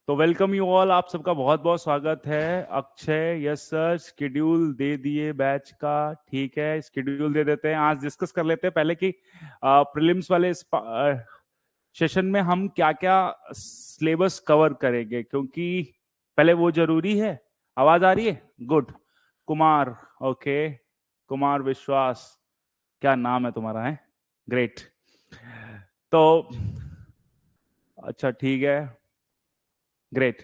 तो welcome you all, आप सबका बहुत बहुत स्वागत है। अक्षय, यस सर, शेड्यूल दे दिए बैच का। ठीक है, शेड्यूल दे देते हैं। आज डिस्कस कर लेते हैं पहले कि प्रीलिम्स वाले सेशन में हम क्या क्या सिलेबस कवर करेंगे, क्योंकि पहले वो जरूरी है। आवाज आ रही है? गुड। कुमार, ओके। कुमार विश्वास, क्या नाम है तुम्हारा? है ग्रेट। तो अच्छा, ठीक है, ग्रेट।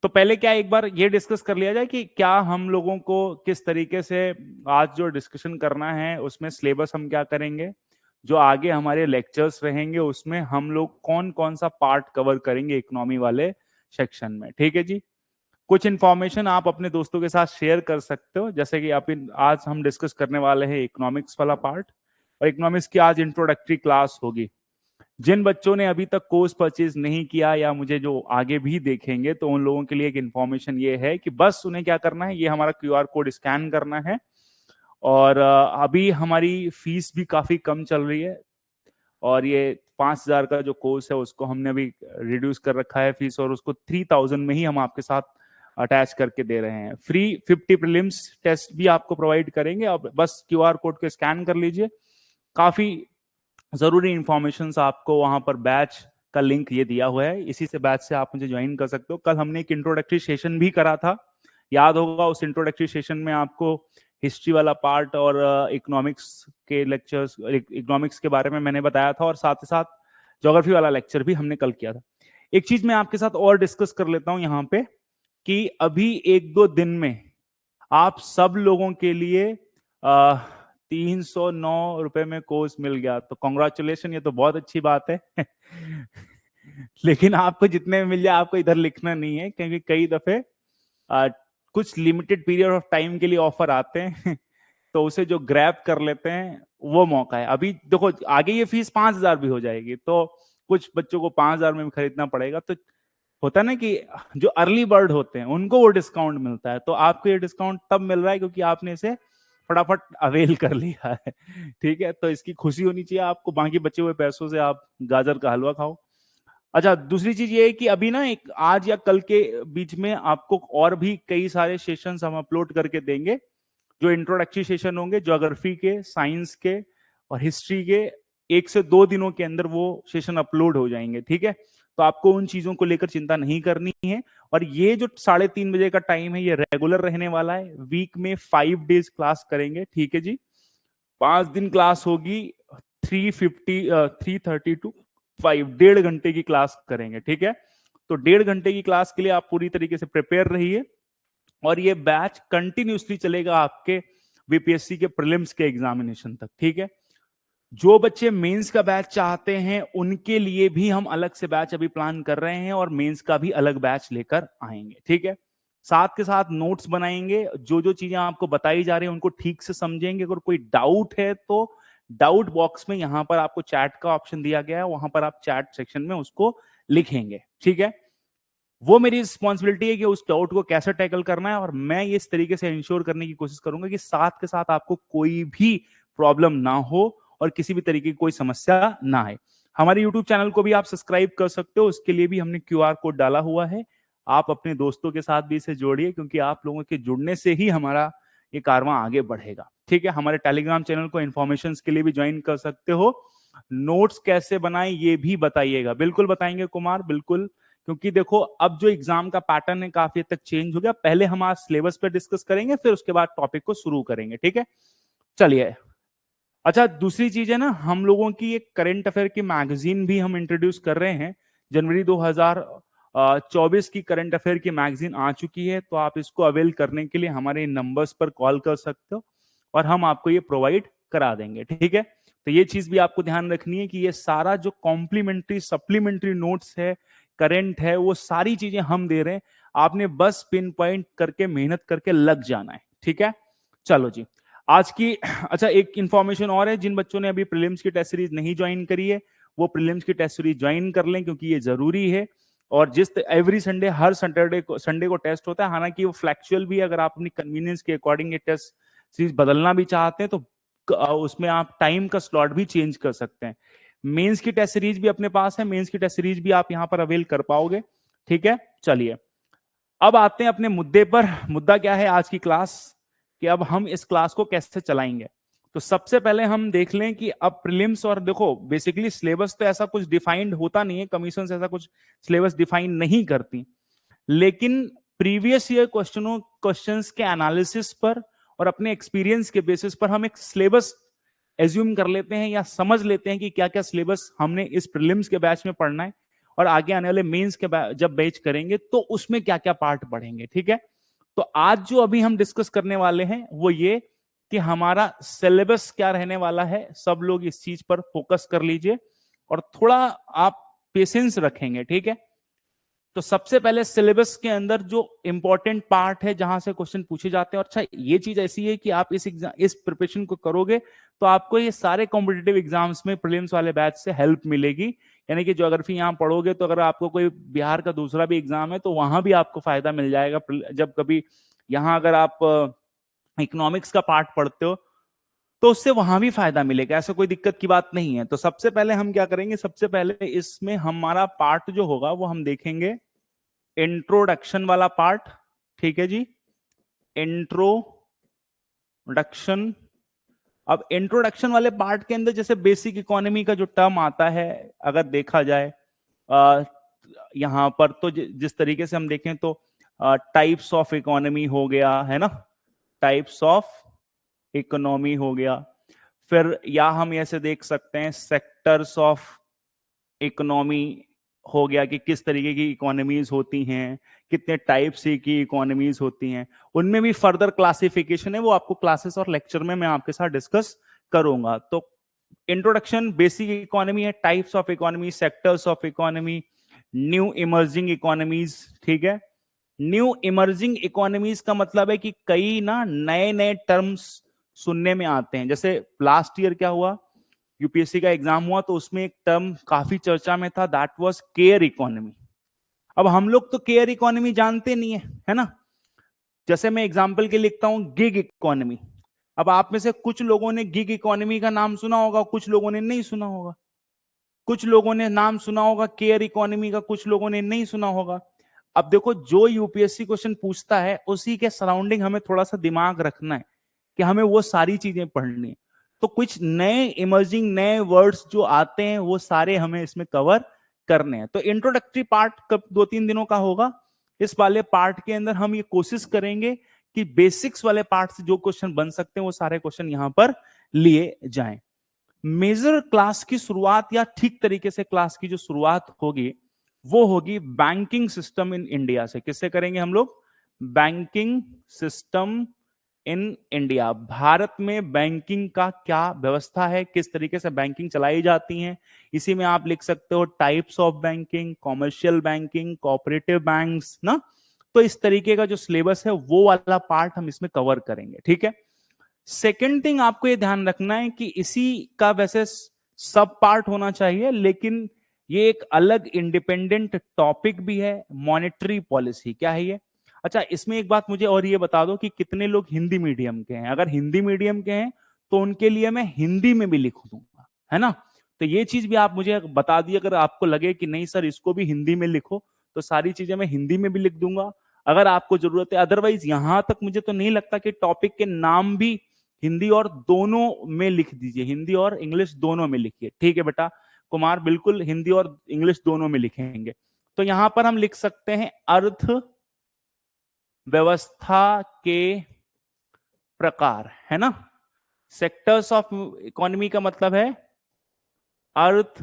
तो पहले क्या एक बार ये डिस्कस कर लिया जाए कि क्या हम लोगों को किस तरीके से आज जो डिस्कशन करना है उसमें सिलेबस हम क्या करेंगे, जो आगे हमारे लेक्चर्स रहेंगे उसमें हम लोग कौन कौन सा पार्ट कवर करेंगे इकोनॉमी वाले सेक्शन में। ठीक है जी। कुछ इंफॉर्मेशन आप अपने दोस्तों के साथ शेयर कर सकते हो, जैसे कि आज हम डिस्कस करने वाले हैं इकोनॉमिक्स वाला पार्ट, और इकोनॉमिक्स की आज इंट्रोडक्टरी क्लास होगी। जिन बच्चों ने अभी तक कोर्स परचेज नहीं किया या मुझे जो आगे भी देखेंगे, तो उन लोगों के लिए एक इन्फॉर्मेशन ये है कि बस उन्हें क्या करना है, ये हमारा क्यूआर कोड स्कैन करना है। और अभी हमारी फीस भी काफी कम चल रही है, और ये 5,000 का जो कोर्स है उसको हमने अभी रिड्यूस कर रखा है फीस, और उसको 3,000 में ही हम आपके साथ अटैच करके दे रहे हैं। फ्री 50 प्रीलिम्स टेस्ट भी आपको प्रोवाइड करेंगे। अब बस क्यूआर कोड को स्कैन कर लीजिए। काफी जरूरी इंफॉर्मेशन आपको वहां पर बैच का लिंक ये दिया हुआ है, इसी से बैच से आप मुझे ज्वाइन कर सकते हो। कल हमने एक इंट्रोडक्टरी सेशन भी करा था, याद होगा। उस इंट्रोडक्टरी सेशन में आपको हिस्ट्री वाला पार्ट और इकोनॉमिक्स के लेक्चर्स, इकोनॉमिक्स के बारे में मैंने बताया था, और साथ ही साथ ज्योग्राफी वाला लेक्चर भी हमने कल किया था। एक चीज मैं आपके साथ और डिस्कस कर लेता हूं यहाँ पे, कि अभी 1-2 दिन में आप सब लोगों के लिए 309 रुपए में कोर्स मिल गया, तो कॉन्ग्रेचुलेशन, ये तो बहुत अच्छी बात है। लेकिन आपको जितने में मिल जाए आपको इधर लिखना नहीं है, क्योंकि कई दफे कुछ लिमिटेड पीरियड ऑफ टाइम के लिए ऑफर आते हैं। तो उसे जो ग्रैब कर लेते हैं वो मौका है। अभी देखो आगे ये फीस 5,000 भी हो जाएगी, तो कुछ बच्चों को 5,000 में भी खरीदना पड़ेगा। तो होता है ना कि जो अर्ली बर्ड होते हैं उनको वो डिस्काउंट मिलता है, तो आपको ये डिस्काउंट तब मिल रहा है क्योंकि आपने इसे फटाफट अवेल कर लिया है। ठीक है, तो इसकी खुशी होनी चाहिए आपको। बाकी बचे हुए पैसों से आप गाजर का हलवा खाओ। अच्छा, दूसरी चीज ये है कि अभी ना एक आज या कल के बीच में आपको और भी कई सारे सेशंस हम अपलोड करके देंगे, जो इंट्रोडक्टरी सेशन होंगे ज्योग्राफी के, साइंस के और हिस्ट्री के। 1 से 2 दिनों के अंदर वो सेशन अपलोड हो जाएंगे। ठीक है, तो आपको उन चीजों को लेकर चिंता नहीं करनी है। और ये जो 3:30 बजे का टाइम है ये रेगुलर रहने वाला है। वीक में 5 डेज क्लास करेंगे। ठीक है जी, 5 दिन क्लास होगी। 3:30 टू 5, 1.5 घंटे की क्लास करेंगे। ठीक है, तो 1.5 घंटे की क्लास के लिए आप पूरी तरीके से प्रिपेयर रहिए, और ये बैच कंटिन्यूसली चलेगा आपके बीपीएससी के प्रीलिम्स के एग्जामिनेशन तक। ठीक है, जो बच्चे मेंस का बैच चाहते हैं उनके लिए भी हम अलग से बैच अभी प्लान कर रहे हैं, और मेंस का भी अलग बैच लेकर आएंगे। ठीक है, साथ के साथ नोट्स बनाएंगे, जो जो चीजें आपको बताई जा रही हैं उनको ठीक से समझेंगे। अगर कोई डाउट है तो डाउट बॉक्स में यहां पर आपको चैट का ऑप्शन दिया गया है, वहां पर आप चैट सेक्शन में उसको लिखेंगे। ठीक है, वो मेरी रिस्पॉन्सिबिलिटी है कि उस डाउट को कैसे टैकल करना है, और मैं ये इस तरीके से इंश्योर करने की कोशिश करूंगा कि साथ के साथ आपको कोई भी प्रॉब्लम ना हो और किसी भी तरीके की कोई समस्या ना आए। हमारे यूट्यूब चैनल को भी आप सब्सक्राइब कर सकते हो, उसके लिए भी हमने क्यूआर कोड डाला हुआ है। आप अपने दोस्तों के साथ भी इसे जोड़िए, क्योंकि आप लोगों के जुड़ने से ही हमारा ये कारवां आगे बढ़ेगा। ठीक है, हमारे टेलीग्राम चैनल को इन्फॉर्मेशन के लिए भी ज्वाइन कर सकते हो। नोट्स कैसे बनाएं ये भी बताइएगा। बिल्कुल बताएंगे कुमार, बिल्कुल। क्योंकि देखो अब जो एग्जाम का पैटर्न है काफी हद तक चेंज हो गया। पहले हम आज सिलेबस पे डिस्कस करेंगे, फिर उसके बाद टॉपिक को शुरू करेंगे। ठीक है, चलिए। अच्छा, दूसरी चीज है ना, हम लोगों की एक करंट अफेयर की मैगजीन भी हम इंट्रोड्यूस कर रहे हैं। जनवरी 2024 की करंट अफेयर की मैगजीन आ चुकी है, तो आप इसको अवेल करने के लिए हमारे नंबर्स पर कॉल कर सकते हो, और हम आपको ये प्रोवाइड करा देंगे। ठीक है, तो ये चीज भी आपको ध्यान रखनी है कि ये सारा जो कॉम्प्लीमेंट्री सप्लीमेंट्री नोट्स है, करंट है, वो सारी चीजें हम दे रहे हैं। आपने बस पिन पॉइंट करके मेहनत करके लग जाना है। ठीक है, चलो जी। आज की अच्छा, एक इंफॉर्मेशन और है, जिन बच्चों ने अभी प्रीलिम्स की टेस्ट सीरीज नहीं ज्वाइन करी है वो प्रीलिम्स की टेस्ट सीरीज ज्वाइन कर लें, क्योंकि ये जरूरी है। और जिस एवरी संडे, हर संडे को टेस्ट होता है। हालांकि वो फ्लैक्चुअल भी है, अगर आप अपनी कन्वीनियंस के अकॉर्डिंग ये टेस्ट सीरीज बदलना भी चाहते हैं तो उसमें आप टाइम का स्लॉट भी चेंज कर सकते हैं। मेंस की टेस्ट सीरीज भी अपने पास है, मेंस की टेस्ट सीरीज भी आप यहां पर अवेल कर पाओगे। ठीक है, चलिए अब आते हैं अपने मुद्दे पर। मुद्दा क्या है आज की क्लास, कि अब हम इस क्लास को कैसे चलाएंगे। तो सबसे पहले हम देख लें कि अब प्रीलिम्स, और देखो बेसिकली सिलेबस तो ऐसा कुछ डिफाइंड होता नहीं है, कमीशन ऐसा कुछ सिलेबस डिफाइन नहीं करती, लेकिन प्रीवियस ईयर क्वेश्चंस के एनालिसिस पर और अपने एक्सपीरियंस के बेसिस पर हम एक सिलेबस एज्यूम कर लेते हैं या समझ लेते हैं कि क्या क्या सिलेबस हमने इस प्रीलिम्स के बैच में पढ़ना है और आगे आने वाले मेंस के जब बैच करेंगे तो उसमें क्या क्या पार्ट पढ़ेंगे। ठीक है, तो आज जो अभी हम डिस्कस करने वाले हैं वो ये कि हमारा सिलेबस क्या रहने वाला है। सब लोग इस चीज पर फोकस कर लीजिए और थोड़ा आप पेशेंस रखेंगे। ठीक है, तो सबसे पहले सिलेबस के अंदर जो इंपॉर्टेंट पार्ट है जहां से क्वेश्चन पूछे जाते हैं, और अच्छा ये चीज ऐसी है कि आप इस प्रिपरेशन को करोगे तो आपको ये सारे कॉम्पिटेटिव एग्जाम्स में प्रीलिम्स वाले बैच से हेल्प मिलेगी। यानी कि ज्योग्राफी यहाँ पढ़ोगे तो अगर आपको कोई बिहार का दूसरा भी एग्जाम है तो वहां भी आपको फायदा मिल जाएगा। जब कभी यहाँ अगर आप इकोनॉमिक्स का पार्ट पढ़ते हो तो उससे वहां भी फायदा मिलेगा, ऐसा कोई दिक्कत की बात नहीं है। तो सबसे पहले हम क्या करेंगे, सबसे पहले इसमें हमारा पार्ट जो होगा वो हम देखेंगे इंट्रोडक्शन वाला पार्ट। ठीक है जी, इंट्रोडक्शन। अब इंट्रोडक्शन वाले पार्ट के अंदर जैसे बेसिक इकोनॉमी का जो टर्म आता है, अगर देखा जाए यहां पर तो जिस तरीके से हम देखें तो टाइप्स ऑफ इकोनॉमी हो गया है ना, टाइप्स ऑफ इकोनॉमी हो गया। फिर या हम ऐसे देख सकते हैं सेक्टर्स ऑफ इकोनॉमी हो गया कि किस तरीके की इकोनॉमीज होती हैं, कितने टाइप से की इकोनॉमीज होती हैं, उनमें भी फर्दर क्लासिफिकेशन है, वो आपको क्लासेस और लेक्चर में मैं आपके साथ डिस्कस करूंगा। तो इंट्रोडक्शन बेसिक इकोनॉमी है, types of economy, sectors of economy, new emerging economies. ठीक है, न्यू इमर्जिंग इकोनॉमीज का मतलब है कि कई ना नए नए टर्म्स सुनने में आते हैं। जैसे लास्ट ईयर क्या हुआ, यूपीएससी का एग्जाम हुआ तो उसमें एक टर्म काफी चर्चा में था, दैट वाज केयर इकोनॉमी। अब हम लोग तो केयर इकोनॉमी जानते नहीं है ना। जैसे मैं एग्जांपल के लिखता हूं गिग इकोनॉमी। अब आप में से कुछ लोगों ने गिग इकोनॉमी का नाम सुना होगा, कुछ लोगों ने नहीं सुना होगा। कुछ लोगों ने नाम सुना होगा केयर इकोनॉमी का, कुछ लोगों ने नहीं सुना होगा। अब देखो जो यूपीएससी क्वेश्चन पूछता है उसी के सराउंडिंग हमें थोड़ा सा दिमाग रखना है कि हमें वो सारी चीजें पढ़नी है। तो कुछ नए इमर्जिंग नए वर्ड्स जो आते हैं वो सारे हमें इसमें कवर करने हैं। तो इंट्रोडक्टरी पार्ट कब 2-3 दिनों का होगा। इस वाले पार्ट के अंदर हम ये कोशिश करेंगे कि बेसिक्स वाले पार्ट से जो क्वेश्चन बन सकते हैं वो सारे क्वेश्चन यहां पर लिए जाएं। मेजर क्लास की शुरुआत या ठीक तरीके से क्लास की जो शुरुआत होगी वो होगी बैंकिंग सिस्टम इन इंडिया से। किससे करेंगे हम लोग, banking system in India. Bharat में बैंकिंग का क्या व्यवस्था है, किस तरीके से बैंकिंग चलाई जाती है। इसी में आप लिख सकते हो types of banking, commercial banking, cooperative banks ना। तो इस तरीके का जो सिलेबस है वो वाला पार्ट हम इसमें कवर करेंगे। ठीक है, सेकेंड थिंग आपको ये ध्यान रखना है कि इसी का वैसे सब पार्ट होना चाहिए, लेकिन ये एक अलग इंडिपेंडेंट टॉपिक भी है, मॉनेटरी पॉलिसी। क्या है ये? अच्छा, इसमें एक बात मुझे और ये बता दो कि कितने लोग हिंदी मीडियम के हैं। अगर हिंदी मीडियम के हैं तो उनके लिए मैं हिंदी में भी लिख दूंगा, है ना। तो ये चीज भी आप मुझे बता दिए। अगर आपको लगे कि नहीं सर इसको भी हिंदी में लिखो तो सारी चीजें मैं हिंदी में भी लिख दूंगा, अगर आपको जरूरत है। अदरवाइज यहां तक मुझे तो नहीं लगता कि टॉपिक के नाम भी हिंदी और दोनों में लिख दीजिए, हिंदी और इंग्लिश दोनों में लिखिए। ठीक है बेटा कुमार, बिल्कुल हिंदी और इंग्लिश दोनों में लिखेंगे। तो यहां पर हम लिख सकते हैं अर्थ व्यवस्था के प्रकार, है ना। सेक्टर्स ऑफ इकोनॉमी का मतलब है अर्थ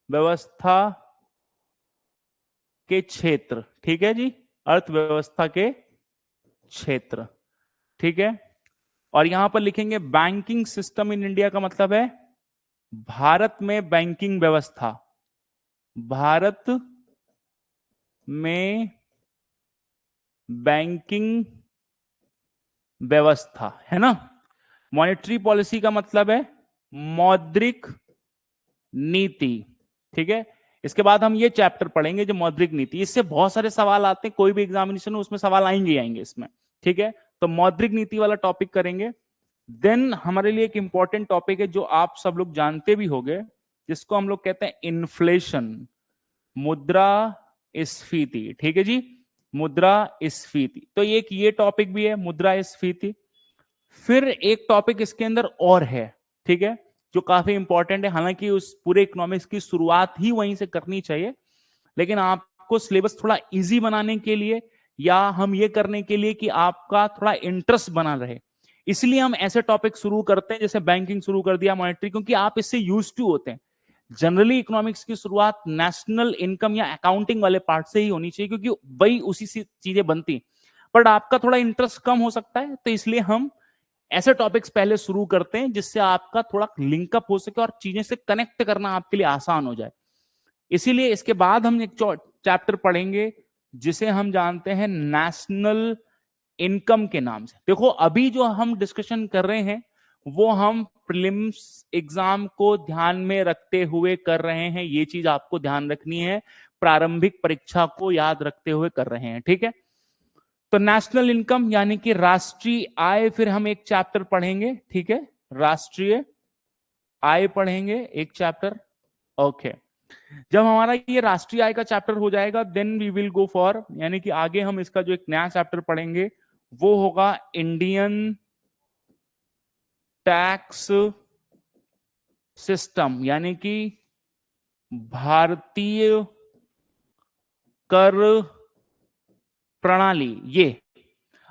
व्यवस्था के क्षेत्र। ठीक है जी, अर्थव्यवस्था के क्षेत्र। ठीक है, और यहां पर लिखेंगे बैंकिंग सिस्टम इन इंडिया का मतलब है भारत में बैंकिंग व्यवस्था, भारत में बैंकिंग व्यवस्था, है ना। मॉनेटरी पॉलिसी का मतलब है मौद्रिक नीति। ठीक है, इसके बाद हम ये चैप्टर पढ़ेंगे जो मौद्रिक नीति। इससे बहुत सारे सवाल आते हैं, कोई भी एग्जामिनेशन हो उसमें सवाल आएंगे ही आएंगे इसमें। ठीक है, तो मौद्रिक नीति वाला टॉपिक करेंगे। देन हमारे लिए एक इंपॉर्टेंट टॉपिक है जो आप सब लोग जानते भी होंगे, जिसको हम लोग कहते हैं इन्फ्लेशन, मुद्रा स्फीति, ठीक है जी, मुद्रास्फीति। तो एक ये टॉपिक भी है मुद्रास्फीति। फिर एक टॉपिक इसके अंदर और है, ठीक है, जो काफी इंपॉर्टेंट है, हालांकि उस पूरे इकोनॉमिक्स की शुरुआत ही वहीं से करनी चाहिए, लेकिन आपको सिलेबस थोड़ा इजी बनाने के लिए या हम ये करने के लिए कि आपका थोड़ा इंटरेस्ट बना रहे, इसलिए हम ऐसे टॉपिक शुरू करते हैं, जैसे बैंकिंग शुरू कर दिया, मॉनेटरी, क्योंकि आप इससे यूज टू होते हैं। जनरली इकोनॉमिक्स की शुरुआत नेशनल इनकम या अकाउंटिंग वाले पार्ट से ही होनी चाहिए, क्योंकि वही उसी से चीजें बनती, बट आपका थोड़ा इंटरेस्ट कम हो सकता है, तो इसलिए हम ऐसे टॉपिक्स पहले शुरू करते हैं जिससे आपका थोड़ा लिंकअप हो सके और चीजें से कनेक्ट करना आपके लिए आसान हो जाए। इसीलिए इसके बाद हम एक चैप्टर पढ़ेंगे जिसे हम जानते हैं नेशनल इनकम के नाम से। देखो अभी जो हम डिस्कशन कर रहे हैं वो हम प्रीलिम्स एग्जाम को ध्यान में रखते हुए कर रहे हैं, ये चीज आपको ध्यान रखनी है, प्रारंभिक परीक्षा को याद रखते हुए कर रहे हैं, ठीक है। तो नेशनल इनकम यानी कि राष्ट्रीय आय, फिर हम एक चैप्टर पढ़ेंगे, ठीक है, राष्ट्रीय आय पढ़ेंगे एक चैप्टर, ओके। जब हमारा ये राष्ट्रीय आय का चैप्टर हो जाएगा then we will go for, यानी कि आगे हम इसका जो एक नया चैप्टर पढ़ेंगे वो होगा इंडियन टैक्स सिस्टम, यानी कि भारतीय कर प्रणाली। ये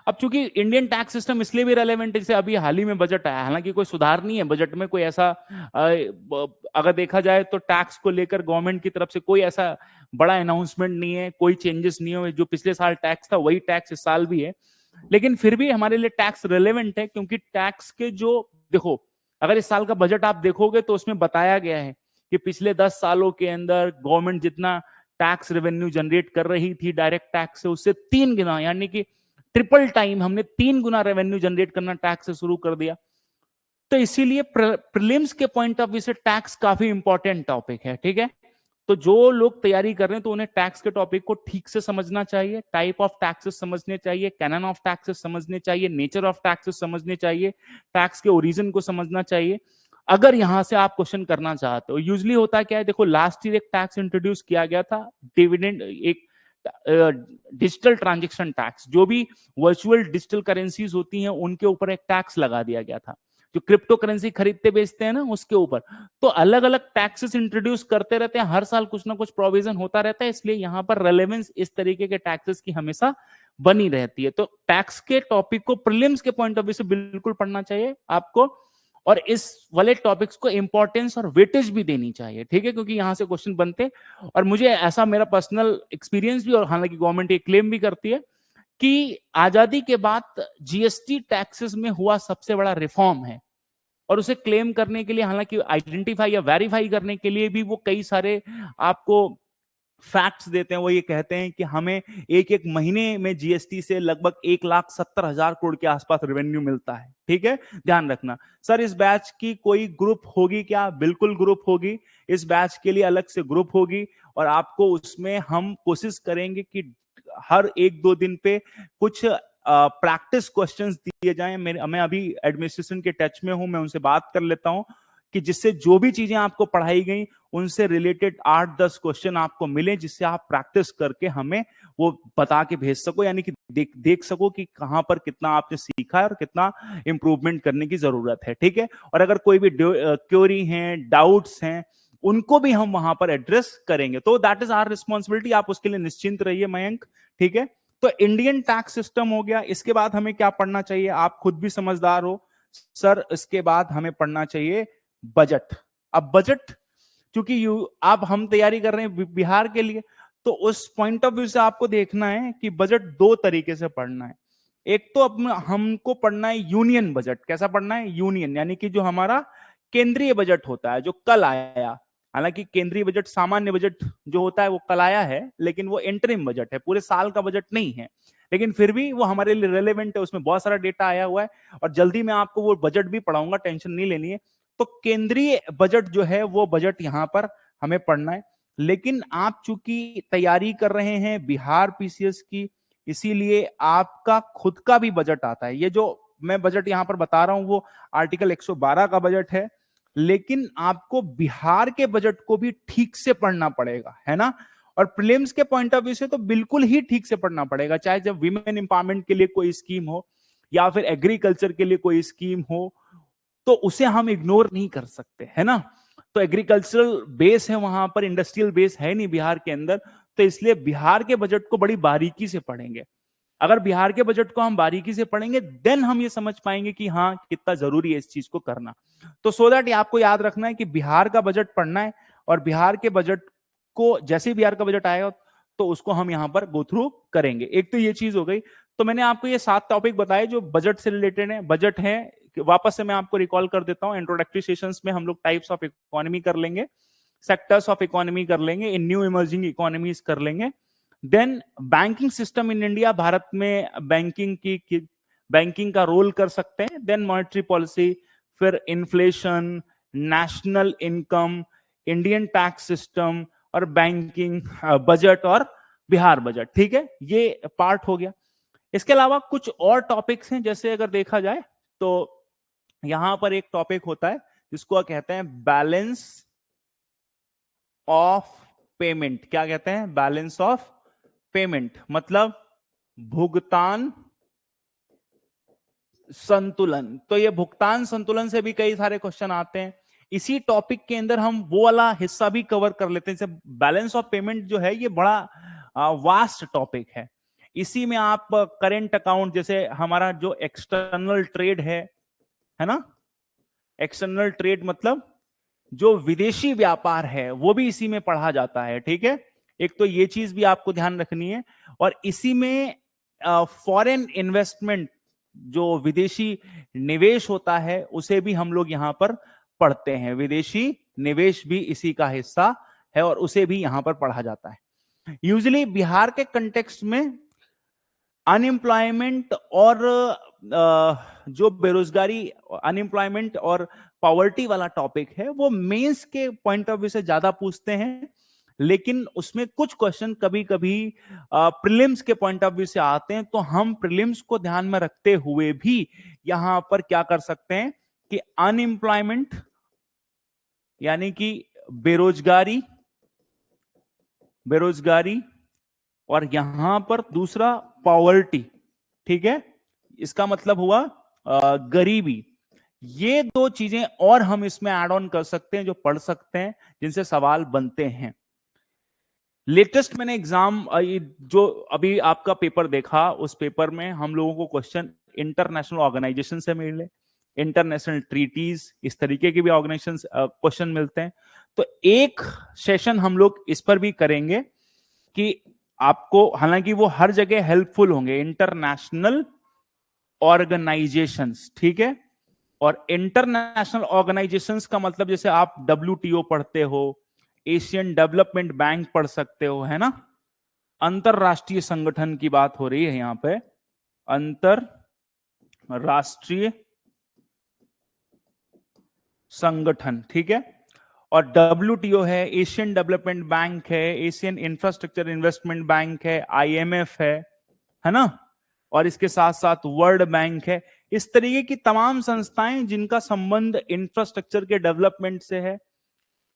अब चूंकि इंडियन टैक्स सिस्टम इसलिए भी रेलेवेंट है, जैसे अभी हाल ही में बजट आया, हालांकि कोई सुधार नहीं है बजट में, कोई ऐसा अगर देखा जाए तो टैक्स को लेकर गवर्नमेंट की तरफ से कोई ऐसा बड़ा अनाउंसमेंट नहीं है, कोई चेंजेस नहीं हुए, जो पिछले साल टैक्स था वही टैक्स इस साल भी है, लेकिन फिर भी हमारे लिए टैक्स रेलेवेंट है, क्योंकि टैक्स के जो, देखो अगर इस साल का बजट आप देखोगे तो उसमें बताया गया है कि पिछले 10 सालों के अंदर गवर्नमेंट जितना टैक्स रेवेन्यू जनरेट कर रही थी डायरेक्ट टैक्स से, उससे 3 गुना, यानी कि ट्रिपल टाइम हमने 3 गुना रेवेन्यू जनरेट करना टैक्स से शुरू कर दिया। तो इसीलिए प्रीलिम्स के पॉइंट ऑफ व्यू से टैक्स काफी इंपॉर्टेंट टॉपिक है, ठीक है। तो जो लोग तैयारी कर रहे हैं तो उन्हें टैक्स के टॉपिक को ठीक से समझना चाहिए, टाइप ऑफ टैक्सेस समझने चाहिए, कैनन ऑफ टैक्सेस समझने चाहिए, नेचर ऑफ टैक्सेस समझने चाहिए, टैक्स के ओरिजिन को समझना चाहिए, अगर यहां से आप क्वेश्चन करना चाहते हो। यूजुअली होता क्या है, देखो लास्ट ईयर एक टैक्स इंट्रोड्यूस किया गया था, डिविडेंड, एक डिजिटल ट्रांजैक्शन टैक्स, जो भी वर्चुअल डिजिटल करेंसीज होती हैं उनके ऊपर एक टैक्स लगा दिया गया था, जो क्रिप्टो करेंसी खरीदते बेचते हैं ना उसके ऊपर। तो अलग अलग टैक्सेस इंट्रोड्यूस करते रहते हैं, हर साल कुछ ना कुछ प्रोविजन होता रहता है, इसलिए यहां पर रेलेवेंस इस तरीके के टैक्सेस की हमेशा बनी रहती है। तो टैक्स के टॉपिक को प्रीलिम्स के पॉइंट ऑफ व्यू से बिल्कुल पढ़ना चाहिए आपको, और इस वाले टॉपिक्स को इंपॉर्टेंस और वेटेज भी देनी चाहिए, ठीक है, क्योंकि यहां से क्वेश्चन बनते। और मुझे ऐसा मेरा पर्सनल एक्सपीरियंस भी, और हालांकि गवर्नमेंट ये क्लेम भी करती है कि आजादी के बाद जीएसटी टैक्सेस में हुआ सबसे बड़ा रिफॉर्म है, और उसे क्लेम करने के लिए, हालांकि आइडेंटिफाई या वेरीफाई करने के लिए भी वो कई सारे आपको फैक्ट्स देते हैं। वो ये कहते हैं कि हमें एक एक महीने में जीएसटी से लगभग 1,70,000 करोड़ के आसपास रेवेन्यू मिलता है, ठीक है, ध्यान रखना। सर इस बैच की कोई ग्रुप होगी क्या? बिल्कुल ग्रुप होगी, इस बैच के लिए अलग से ग्रुप होगी, और आपको उसमें हम कोशिश करेंगे कि हर 1-2 दिन पे कुछ प्रैक्टिस क्वेश्चंस दिए जाएं। मैं अभी एडमिनिस्ट्रेशन के टच में हूं, मैं उनसे बात कर लेता हूं कि जिससे जो भी चीजें आपको पढ़ाई गई उनसे रिलेटेड 8-10 क्वेश्चन आपको मिले, जिससे आप प्रैक्टिस करके हमें वो बता के भेज सको, यानी कि देख सको कि कहां पर कितना आपने सीखा है और कितना इंप्रूवमेंट करने की जरूरत है, ठीक है। और अगर कोई भी क्वेरी हैं, डाउट्स हैं, उनको भी हम वहां पर एड्रेस करेंगे। तो दैट इज आवर रिस्पॉन्सिबिलिटी, आप उसके लिए निश्चिंत रहिए मयंक, ठीक है। तो इंडियन टैक्स सिस्टम हो गया, इसके बाद हमें क्या पढ़ना चाहिए? आप खुद भी समझदार हो सर, इसके बाद हमें पढ़ना चाहिए बजट। अब बजट क्योंकि आप हम तैयारी कर रहे हैं बिहार के लिए, तो उस पॉइंट ऑफ व्यू से आपको देखना है कि बजट 2 तरीके से पढ़ना है। एक तो अपना हमको पढ़ना है यूनियन बजट। कैसा पढ़ना है? यूनियन, यानी कि जो हमारा केंद्रीय बजट होता है, जो कल आया। हालांकि केंद्रीय बजट, सामान्य बजट जो होता है वो कल आया है, लेकिन वो इंटरिम बजट है, पूरे साल का बजट नहीं है, लेकिन फिर भी वो हमारे लिए रेलेवेंट है, उसमें बहुत सारा डेटा आया हुआ है, और जल्दी मैं आपको वो बजट भी पढ़ाऊंगा, टेंशन नहीं लेनी है। तो केंद्रीय बजट जो है वो बजट यहां पर हमें पढ़ना है। लेकिन आप चूंकि तैयारी कर रहे हैं बिहार पीसीएस की, इसीलिए आपका खुद का भी बजट आता है। ये जो मैं बजट यहां पर बता रहा हूं वो आर्टिकल 112 का बजट है, लेकिन आपको बिहार के बजट को भी ठीक से पढ़ना पड़ेगा, है ना। और प्रीलिम्स के पॉइंट ऑफ व्यू से तो बिल्कुल ही ठीक से पढ़ना पड़ेगा, चाहे जब विमेन एम्पावरमेंट के लिए कोई स्कीम हो या फिर एग्रीकल्चर के लिए कोई स्कीम हो, तो उसे हम इग्नोर नहीं कर सकते, है ना। तो एग्रीकल्चरल बेस है वहां पर, इंडस्ट्रियल बेस है नहीं बिहार के अंदर, तो इसलिए बिहार के बजट को बड़ी बारीकी से पढ़ेंगे। अगर बिहार के बजट को हम बारीकी से पढ़ेंगे देन हम ये समझ पाएंगे कि हाँ कितना जरूरी है इस चीज को करना। तो सो दैट आपको याद रखना है कि बिहार का बजट पढ़ना है, और बिहार के बजट को जैसे ही बिहार का बजट आएगा तो उसको हम यहां पर गो थ्रू करेंगे। एक तो ये चीज हो गई। तो मैंने आपको ये 7 टॉपिक बताए जो बजट से रिलेटेड है। बजट है, वापस से मैं आपको रिकॉल कर देता हूं, इंट्रोडक्टरी सेशंस में हम लोग टाइप्स ऑफ इकोनॉमी कर लेंगे, सेक्टर्स ऑफ इकोनॉमी कर लेंगे, इन न्यू इमर्जिंग इकोनॉमीज कर लेंगे, then banking system in India, Bharat में बैंकिंग का रोल कर सकते हैं, देन मॉनेटरी पॉलिसी, फिर inflation, national income, Indian tax system और बैंकिंग, बजट और बिहार बजट। ठीक है, ये पार्ट हो गया। इसके अलावा कुछ और टॉपिक्स हैं, जैसे अगर देखा जाए तो यहां पर एक टॉपिक होता है जिसको कहते हैं बैलेंस ऑफ पेमेंट। क्या कहते हैं? बैलेंस ऑफ पेमेंट, मतलब भुगतान संतुलन। तो ये भुगतान संतुलन से भी कई सारे क्वेश्चन आते हैं। इसी टॉपिक के अंदर हम वो वाला हिस्सा भी कवर कर लेते हैं। जैसे बैलेंस ऑफ पेमेंट जो है ये बड़ा वास्ट टॉपिक है। इसी में आप करेंट अकाउंट, जैसे हमारा जो एक्सटर्नल ट्रेड है ना, एक्सटर्नल ट्रेड मतलब जो विदेशी व्यापार है वो भी इसी में पढ़ा जाता है। ठीक है, एक तो ये चीज भी आपको ध्यान रखनी है। और इसी में फॉरेन इन्वेस्टमेंट, जो विदेशी निवेश होता है उसे भी हम लोग यहां पर पढ़ते हैं। विदेशी निवेश भी इसी का हिस्सा है और उसे भी यहां पर पढ़ा जाता है। यूजुअली बिहार के कंटेक्स्ट में अनएम्प्लॉयमेंट और जो बेरोजगारी, अनएम्प्लॉयमेंट और पॉवर्टी वाला टॉपिक है वो मेंस के पॉइंट ऑफ व्यू से ज्यादा पूछते हैं, लेकिन उसमें कुछ क्वेश्चन कभी कभी प्रीलिम्स के पॉइंट ऑफ व्यू से आते हैं। तो हम प्रीलिम्स को ध्यान में रखते हुए भी यहां पर क्या कर सकते हैं कि अनएम्प्लॉयमेंट यानी कि बेरोजगारी, और यहां पर दूसरा पॉवर्टी। ठीक है, इसका मतलब हुआ गरीबी। ये दो चीजें और हम इसमें ऐड ऑन कर सकते हैं, जो पढ़ सकते हैं, जिनसे सवाल बनते हैं। लेटेस्ट मैंने एग्जाम जो अभी आपका पेपर देखा, उस पेपर में हम लोगों को क्वेश्चन इंटरनेशनल ऑर्गेनाइजेशन से मिले, इंटरनेशनल ट्रीटीज, इस तरीके के भी ऑर्गेनाइजेशन क्वेश्चन मिलते हैं। तो एक सेशन हम लोग इस पर भी करेंगे कि आपको, हालांकि वो हर जगह हेल्पफुल होंगे, इंटरनेशनल ऑर्गेनाइजेशंस। ठीक है, और इंटरनेशनल ऑर्गेनाइजेशंस का मतलब जैसे आप WTO पढ़ते हो, एशियन डेवलपमेंट बैंक पढ़ सकते हो, है ना। अंतरराष्ट्रीय संगठन की बात हो रही है यहां पे, अंतरराष्ट्रीय संगठन। ठीक है, और WTO है, एशियन डेवलपमेंट बैंक है, एशियन इंफ्रास्ट्रक्चर इन्वेस्टमेंट बैंक है, IMF है ना, और इसके साथ साथ वर्ल्ड बैंक है। इस तरीके की तमाम संस्थाएं जिनका संबंध इंफ्रास्ट्रक्चर के डेवलपमेंट से है,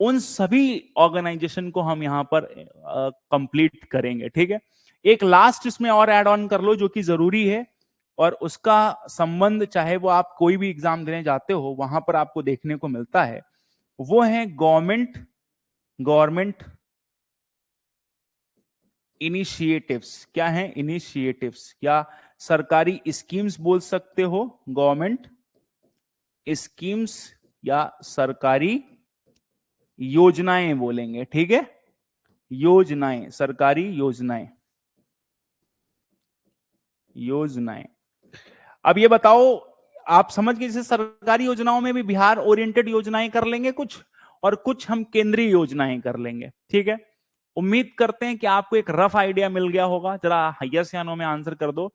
उन सभी ऑर्गेनाइजेशन को हम यहां पर कंप्लीट करेंगे। ठीक है, एक लास्ट इसमें और ऐड ऑन कर लो जो कि जरूरी है, और उसका संबंध चाहे वो आप कोई भी एग्जाम देने जाते हो वहां पर आपको देखने को मिलता है, वो है गवर्नमेंट इनिशिएटिव्स। क्या है इनिशिएटिव्स? क्या सरकारी स्कीम्स बोल सकते हो, गवर्नमेंट स्कीम्स, या सरकारी योजनाएं बोलेंगे। ठीक है, योजनाएं, सरकारी योजनाएं। अब ये बताओ, आप समझ गए, जैसे सरकारी योजनाओं में भी बिहार ओरिएंटेड योजनाएं कर लेंगे कुछ, और कुछ हम केंद्रीय योजनाएं कर लेंगे। ठीक है, उम्मीद करते हैं कि आपको एक रफ आइडिया मिल गया होगा। जरा यस या नो में आंसर कर दो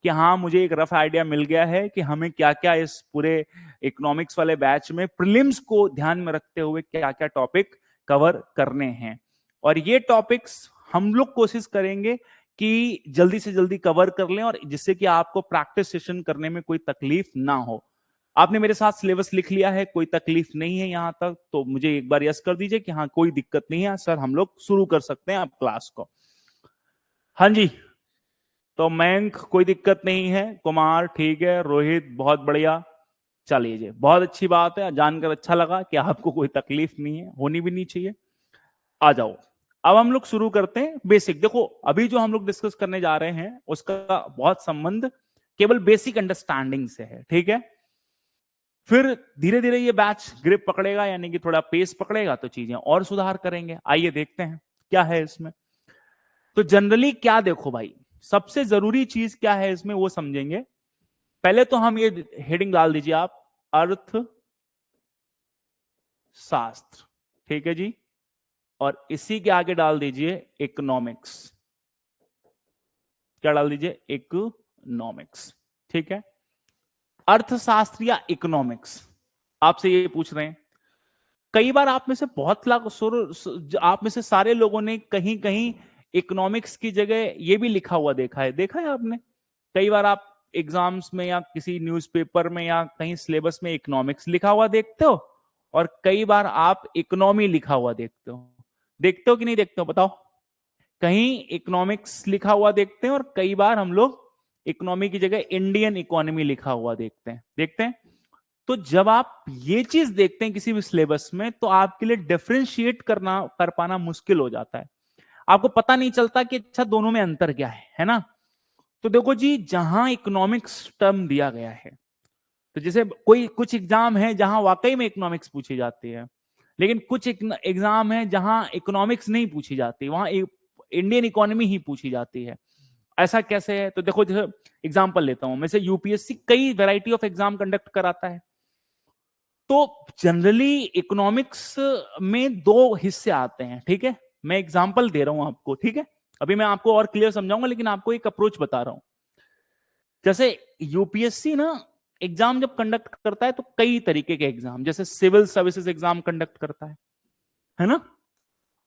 कि हाँ मुझे एक रफ आइडिया मिल गया है कि हमें क्या क्या इस पूरे इकोनॉमिक्स वाले बैच में प्रीलिम्स को ध्यान में रखते हुए क्या क्या टॉपिक कवर करने हैं। और ये टॉपिक्स हम लोग कोशिश करेंगे कि जल्दी से जल्दी कवर कर लें, और जिससे कि आपको प्रैक्टिस सेशन करने में कोई तकलीफ ना हो। आपने मेरे साथ सिलेबस लिख लिया है, कोई तकलीफ नहीं है यहां तक, तो मुझे एक बार यस कर दीजिए कि हाँ कोई दिक्कत नहीं है सर, हम लोग शुरू कर सकते हैं आप क्लास को। हाँ जी, तो मयंक कोई दिक्कत नहीं है, कुमार ठीक है, रोहित बहुत बढ़िया, चलिए जी बहुत अच्छी बात है, जानकर अच्छा लगा कि आपको कोई तकलीफ नहीं है, होनी भी नहीं चाहिए। आ जाओ, अब हम लोग शुरू करते हैं बेसिक। देखो अभी जो हम लोग डिस्कस करने जा रहे हैं उसका बहुत संबंध केवल बेसिक अंडरस्टैंडिंग से है, ठीक है। फिर धीरे धीरे ये बैच ग्रिप पकड़ेगा, यानी कि थोड़ा पेस पकड़ेगा तो चीजें और सुधार करेंगे। आइए देखते हैं क्या है इसमें। तो जनरली क्या देखो भाई, सबसे जरूरी चीज क्या है इसमें वो समझेंगे। पहले तो हम ये हेडिंग डाल दीजिए आप, अर्थ शास्त्र, ठीक है जी, और इसी के आगे डाल दीजिए इकोनॉमिक्स। क्या डाल दीजिए, इकोनॉमिक्स, ठीक है। अर्थशास्त्र या इकोनॉमिक्स, आपसे ये पूछ रहे हैं। कई बार आप में से बहुत आप में से सारे लोगों ने कहीं कहीं इकोनॉमिक्स की जगह ये भी लिखा हुआ देखा है आपने। कई बार आप एग्जाम्स में या किसी न्यूज़पेपर में या कहीं सिलेबस में इकोनॉमिक्स लिखा हुआ देखते हो, और कई बार आप इकोनॉमी लिखा हुआ देखते हो कि नहीं देखते हो बताओ। कहीं इकोनॉमिक्स लिखा हुआ देखते हैं और कई बार हम लोग इकोनॉमी की जगह इंडियन इकोनॉमी लिखा हुआ देखते हैं। तो जब आप ये चीज देखते हैं किसी भी सिलेबस में, तो आपके लिए डिफरेंशिएट कर पाना मुश्किल हो जाता है। आपको पता नहीं चलता कि अच्छा दोनों में अंतर क्या है ना। तो देखो जी, जहां इकोनॉमिक्स टर्म दिया गया है, तो जैसे कोई कुछ एग्जाम है जहां वाकई में इकोनॉमिक्स पूछी जाती है, लेकिन कुछ एग्जाम है जहां इकोनॉमिक्स नहीं पूछी जाती, वहां इंडियन इकोनॉमी ही पूछी जाती है। ऐसा कैसे है? तो देखो, जैसे एग्जांपल लेता हूं, जैसे यूपीएससी कई वैरायटी ऑफ एग्जाम कंडक्ट कराता है। तो जनरली इकोनॉमिक्स में दो हिस्से आते हैं, ठीक है। मैं एग्जांपल दे रहा हूं आपको, ठीक है। अभी मैं आपको और क्लियर समझाऊंगा, लेकिन आपको एक अप्रोच बता रहा हूं। जैसे यूपीएससी ना एग्जाम जब कंडक्ट करता है तो कई तरीके के एग्जाम, जैसे सिविल सर्विसेज एग्जाम कंडक्ट करता है ना।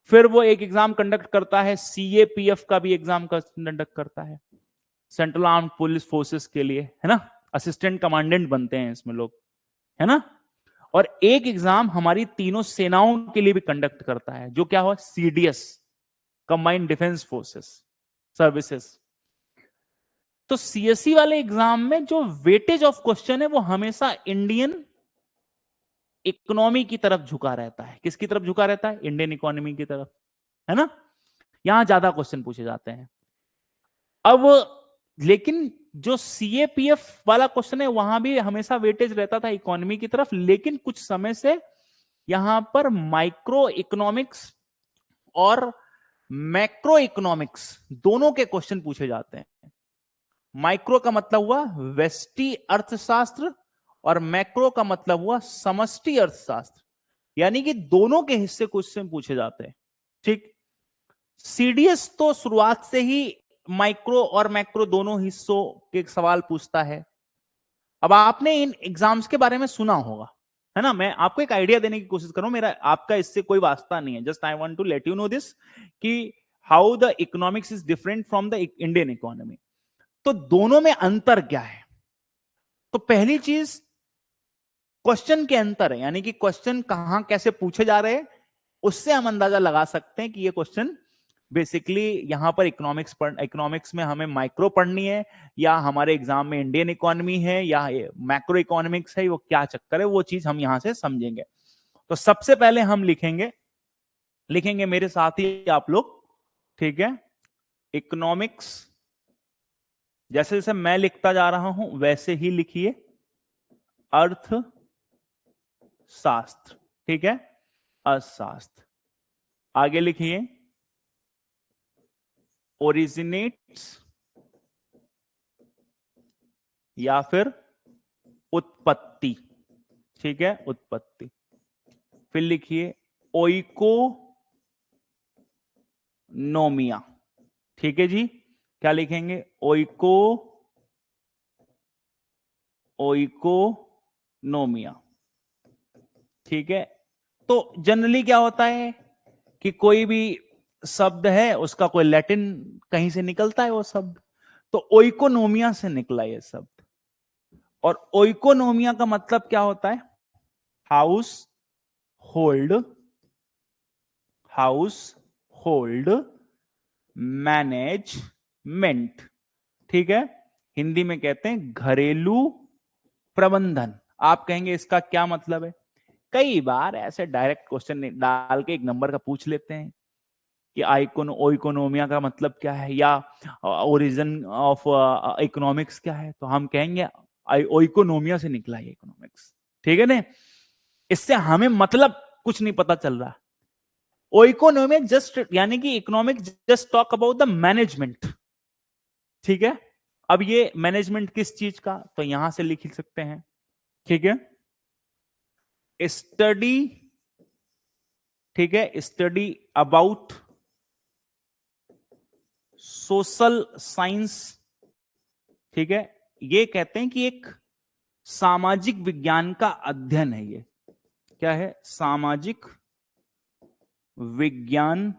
फिर वो एक एग्जाम कंडक्ट करता है, सीएपीएफ का भी एग्जाम कंडक्ट करता है, सेंट्रल आर्म पुलिस फोर्सेस के लिए, है ना। असिस्टेंट कमांडेंट बनते हैं इसमें लोग, है ना। और एक एग्जाम हमारी तीनों सेनाओं के लिए भी कंडक्ट करता है, जो क्या हुआ, CDS, combined defence forces services. तो सीएससी वाले एग्जाम में जो वेटेज ऑफ क्वेश्चन है वो हमेशा इंडियन इकोनॉमी की तरफ झुका रहता है। किसकी तरफ झुका रहता है? इंडियन इकोनॉमी की तरफ, है ना। यहां ज्यादा क्वेश्चन पूछे जाते हैं। अब लेकिन जो सीएपीएफ वाला क्वेश्चन है वहां भी हमेशा वेटेज रहता था इकोनॉमी की तरफ, लेकिन कुछ समय से यहां पर माइक्रो इकोनॉमिक्स और मैक्रो इकोनॉमिक्स दोनों के क्वेश्चन पूछे जाते हैं। माइक्रो का मतलब हुआ व्यष्टि अर्थशास्त्र और मैक्रो का मतलब हुआ समष्टि अर्थशास्त्र, यानी कि दोनों के हिस्से क्वेश्चन पूछे जाते हैं, ठीक। सीडीएस तो शुरुआत से ही माइक्रो और मैक्रो दोनों हिस्सों के सवाल पूछता है। अब आपने इन एग्जाम्स के बारे में सुना होगा, है ना। मैं आपको एक आइडिया देने की कोशिश कर रहा हूं, मेरा आपका इससे कोई वास्ता नहीं है, just I want to let you know this कि how the economics is different from the Indian economy. तो दोनों में अंतर क्या है? तो पहली चीज क्वेश्चन के अंतर है, यानी कि क्वेश्चन कहां कैसे पूछे जा रहे हैं, उससे हम अंदाजा लगा सकते हैं कि ये क्वेश्चन बेसिकली यहां पर इकोनॉमिक्स में हमें माइक्रो पढ़नी है, या हमारे एग्जाम में इंडियन इकोनॉमी है, या मैक्रो इकोनॉमिक्स है, वो क्या चक्कर है, वो चीज हम यहां से समझेंगे। तो सबसे पहले हम लिखेंगे मेरे साथ ही आप लोग, ठीक है। इकोनॉमिक्स जैसे जैसे मैं लिखता जा रहा हूं वैसे ही लिखिए, अर्थ शास्त्र, ठीक है, अर्थशास्त्र। आगे लिखिए, ओरिजिनेट्स या फिर उत्पत्ति, ठीक है, उत्पत्ति। फिर लिखिए ओइकोनोमिया, ठीक है जी। क्या लिखेंगे? ओइकोनोमिया, ठीक है। तो जनरली क्या होता है कि कोई भी शब्द है उसका कोई लैटिन कहीं से निकलता है वो शब्द, तो ओइकोनोमिया से निकला ये शब्द। और ओइकोनोमिया का मतलब क्या होता है? House hold, house hold management, ठीक है। हिंदी में कहते हैं घरेलू प्रबंधन। आप कहेंगे इसका क्या मतलब है? कई बार ऐसे डायरेक्ट क्वेश्चन डाल के एक नंबर का पूछ लेते हैं कि ओइकोनोमिया का मतलब क्या है, या ओरिजिन ऑफ इकोनॉमिक्स क्या है, तो हम कहेंगे ओइकोनोमिया से निकला है इकोनॉमिक्स, ठीक है ना। इससे हमें मतलब कुछ नहीं पता चल रहा। ओइकोनोमिक जस्ट यानी कि economic just talk about the management, ठीक है। अब ये मैनेजमेंट किस चीज का, तो यहां से लिख सकते हैं, ठीक है। स्टडी, ठीक है, स्टडी अबाउट सोशल साइंस, ठीक है। ये कहते हैं कि एक सामाजिक विज्ञान का अध्ययन है। ये क्या है? सामाजिक विज्ञान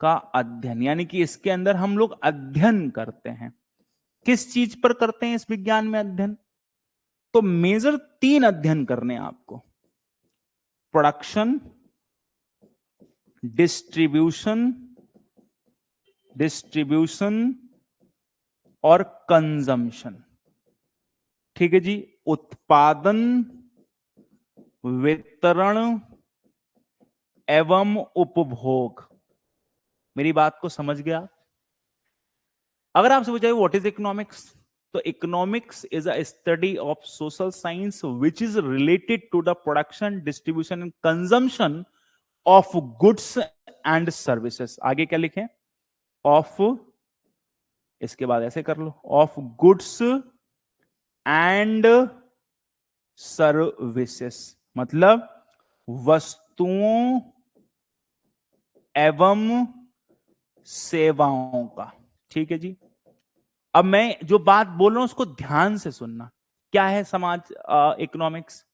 का अध्ययन, यानी कि इसके अंदर हम लोग अध्ययन करते हैं। किस चीज पर करते हैं इस विज्ञान में अध्ययन? तो मेजर 3 अध्ययन करने हैं आपको: प्रोडक्शन, डिस्ट्रीब्यूशन और कंजम्पशन, ठीक है जी। उत्पादन, वितरण एवं उपभोग। मेरी बात को समझ गया? अगर आपसे पूछा व्हाट इज इकोनॉमिक्स, तो economics is a study of social science which is related to the production, distribution and consumption of goods and services. आगे क्या लिखें? ऑफ, इसके बाद ऐसे कर लो, ऑफ गुड्स एंड सर्विसेज, मतलब वस्तुओं एवं सेवाओं का, ठीक है जी। अब मैं जो बात बोल रहा हूं उसको ध्यान से सुनना। क्या है समाज इकोनॉमिक्स?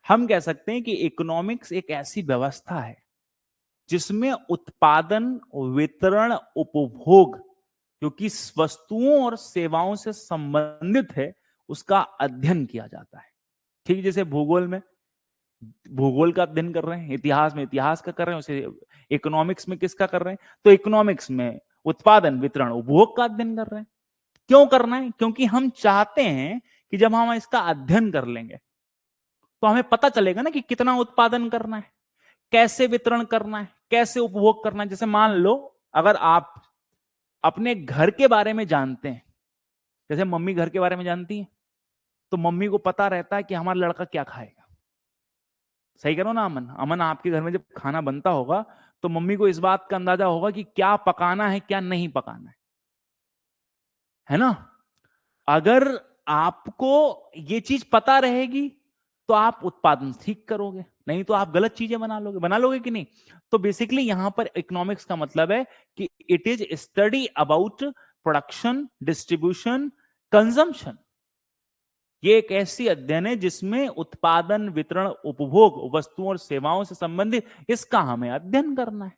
हम कह सकते हैं कि इकोनॉमिक्स एक ऐसी व्यवस्था है जिसमें उत्पादन, वितरण, उपभोग, जो कि वस्तुओं और सेवाओं से संबंधित है, उसका अध्ययन किया जाता है, ठीक है। जैसे भूगोल में भूगोल का अध्ययन कर रहे हैं, इतिहास में इतिहास का कर रहे हैं, उसे इकोनॉमिक्स में किसका कर रहे हैं? तो इकोनॉमिक्स में उत्पादन, वितरण, उपभोग का अध्ययन कर रहे हैं। क्यों करना है? क्योंकि हम चाहते हैं कि जब हम इसका अध्ययन कर लेंगे तो हमें पता चलेगा ना कि कितना उत्पादन करना है, कैसे वितरण करना है, कैसे उपभोग करना है। जैसे मान लो अगर आप अपने घर के बारे में जानते हैं, जैसे मम्मी घर के बारे में जानती है, तो मम्मी को पता रहता है कि हमारा लड़का क्या खाएगा। सही करो ना अमन? अमन, आपके घर में जब खाना बनता होगा तो मम्मी को इस बात का अंदाजा होगा कि क्या पकाना है, क्या नहीं पकाना है ना। अगर आपको ये चीज पता रहेगी तो आप उत्पादन ठीक करोगे, नहीं तो आप गलत चीजें बना लोगे कि नहीं। तो बेसिकली यहां पर इकोनॉमिक्स का मतलब है कि it is study about production, distribution, consumption. ये एक ऐसी अध्ययन है जिसमें उत्पादन, वितरण, उपभोग, वस्तुओं और सेवाओं से संबंधित इसका हमें अध्ययन करना है,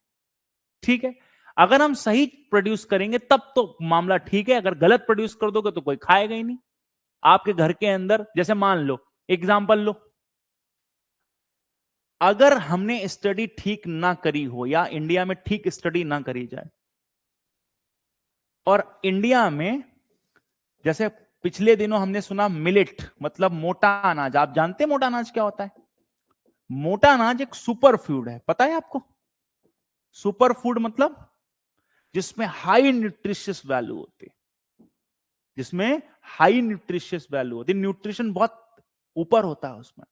ठीक है। अगर हम सही प्रोड्यूस करेंगे तब तो मामला ठीक है, अगर गलत प्रोड्यूस कर दोगे तो कोई खाएगा ही नहीं। आपके घर के अंदर जैसे मान लो, एग्जांपल लो, अगर हमने स्टडी ठीक ना करी हो या इंडिया में ठीक स्टडी ना करी जाए, और इंडिया में जैसे पिछले दिनों हमने सुना मिलेट मतलब मोटा अनाज, आप जानते हैं मोटा अनाज क्या होता है? मोटा अनाज एक सुपर फूड है, पता है आपको? सुपर फूड मतलब जिसमें हाई न्यूट्रिशियस वैल्यू होती है, जिसमें हाई न्यूट्रिशियस वैल्यू होती है, न्यूट्रिशन बहुत ऊपर होता है उसमें,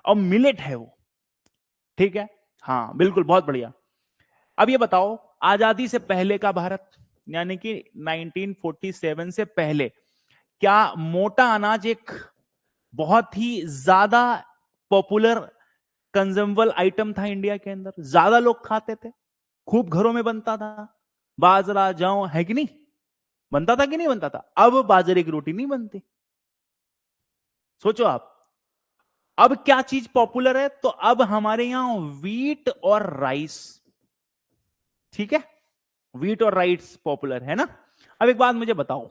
और मिलेट है वो, ठीक है। हाँ बिल्कुल, बहुत बढ़िया। अब ये बताओ, आजादी से पहले का भारत यानी कि 1947 से पहले क्या मोटा अनाज एक बहुत ही ज्यादा पॉपुलर कंज्यूमेबल आइटम था? इंडिया के अंदर ज्यादा लोग खाते थे, खूब घरों में बनता था, बाजरा, जौ, है कि नहीं? बनता था कि नहीं बनता था? अब बाजरे की रोटी नहीं बनती। सोचो आप, अब क्या चीज पॉपुलर है? तो अब हमारे यहां वीट और राइस, ठीक है, वीट और राइस पॉपुलर है ना। अब एक बात मुझे बताओ,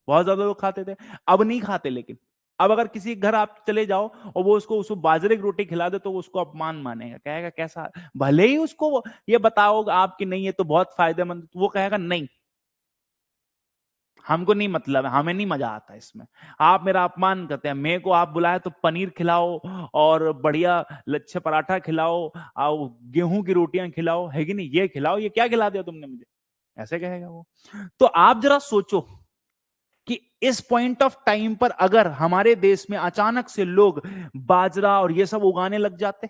बहुत ज्यादा लोग खाते थे, अब नहीं खाते। लेकिन अब अगर किसी घर आप चले जाओ और वो उसको बाजरे की रोटी खिला दे तो वो उसको अपमान मानेगा, कहेगा कैसा, भले ही उसको ये बताओ आप कि नहीं ये तो बहुत फायदेमंद, वो कहेगा नहीं, हमको नहीं मतलब है, हमें नहीं मजा आता इसमें, आप मेरा अपमान करते हैं, मेरे को आप बुलाए तो पनीर खिलाओ और बढ़िया लच्छे पराठा खिलाओ और गेहूं की रोटियां खिलाओ, है कि नहीं, ये खिलाओ, ये क्या खिला दिया तुमने मुझे, ऐसे कहेगा वो। तो आप जरा सोचो कि इस पॉइंट ऑफ टाइम पर अगर हमारे देश में अचानक से लोग बाजरा और ये सब उगाने लग जाते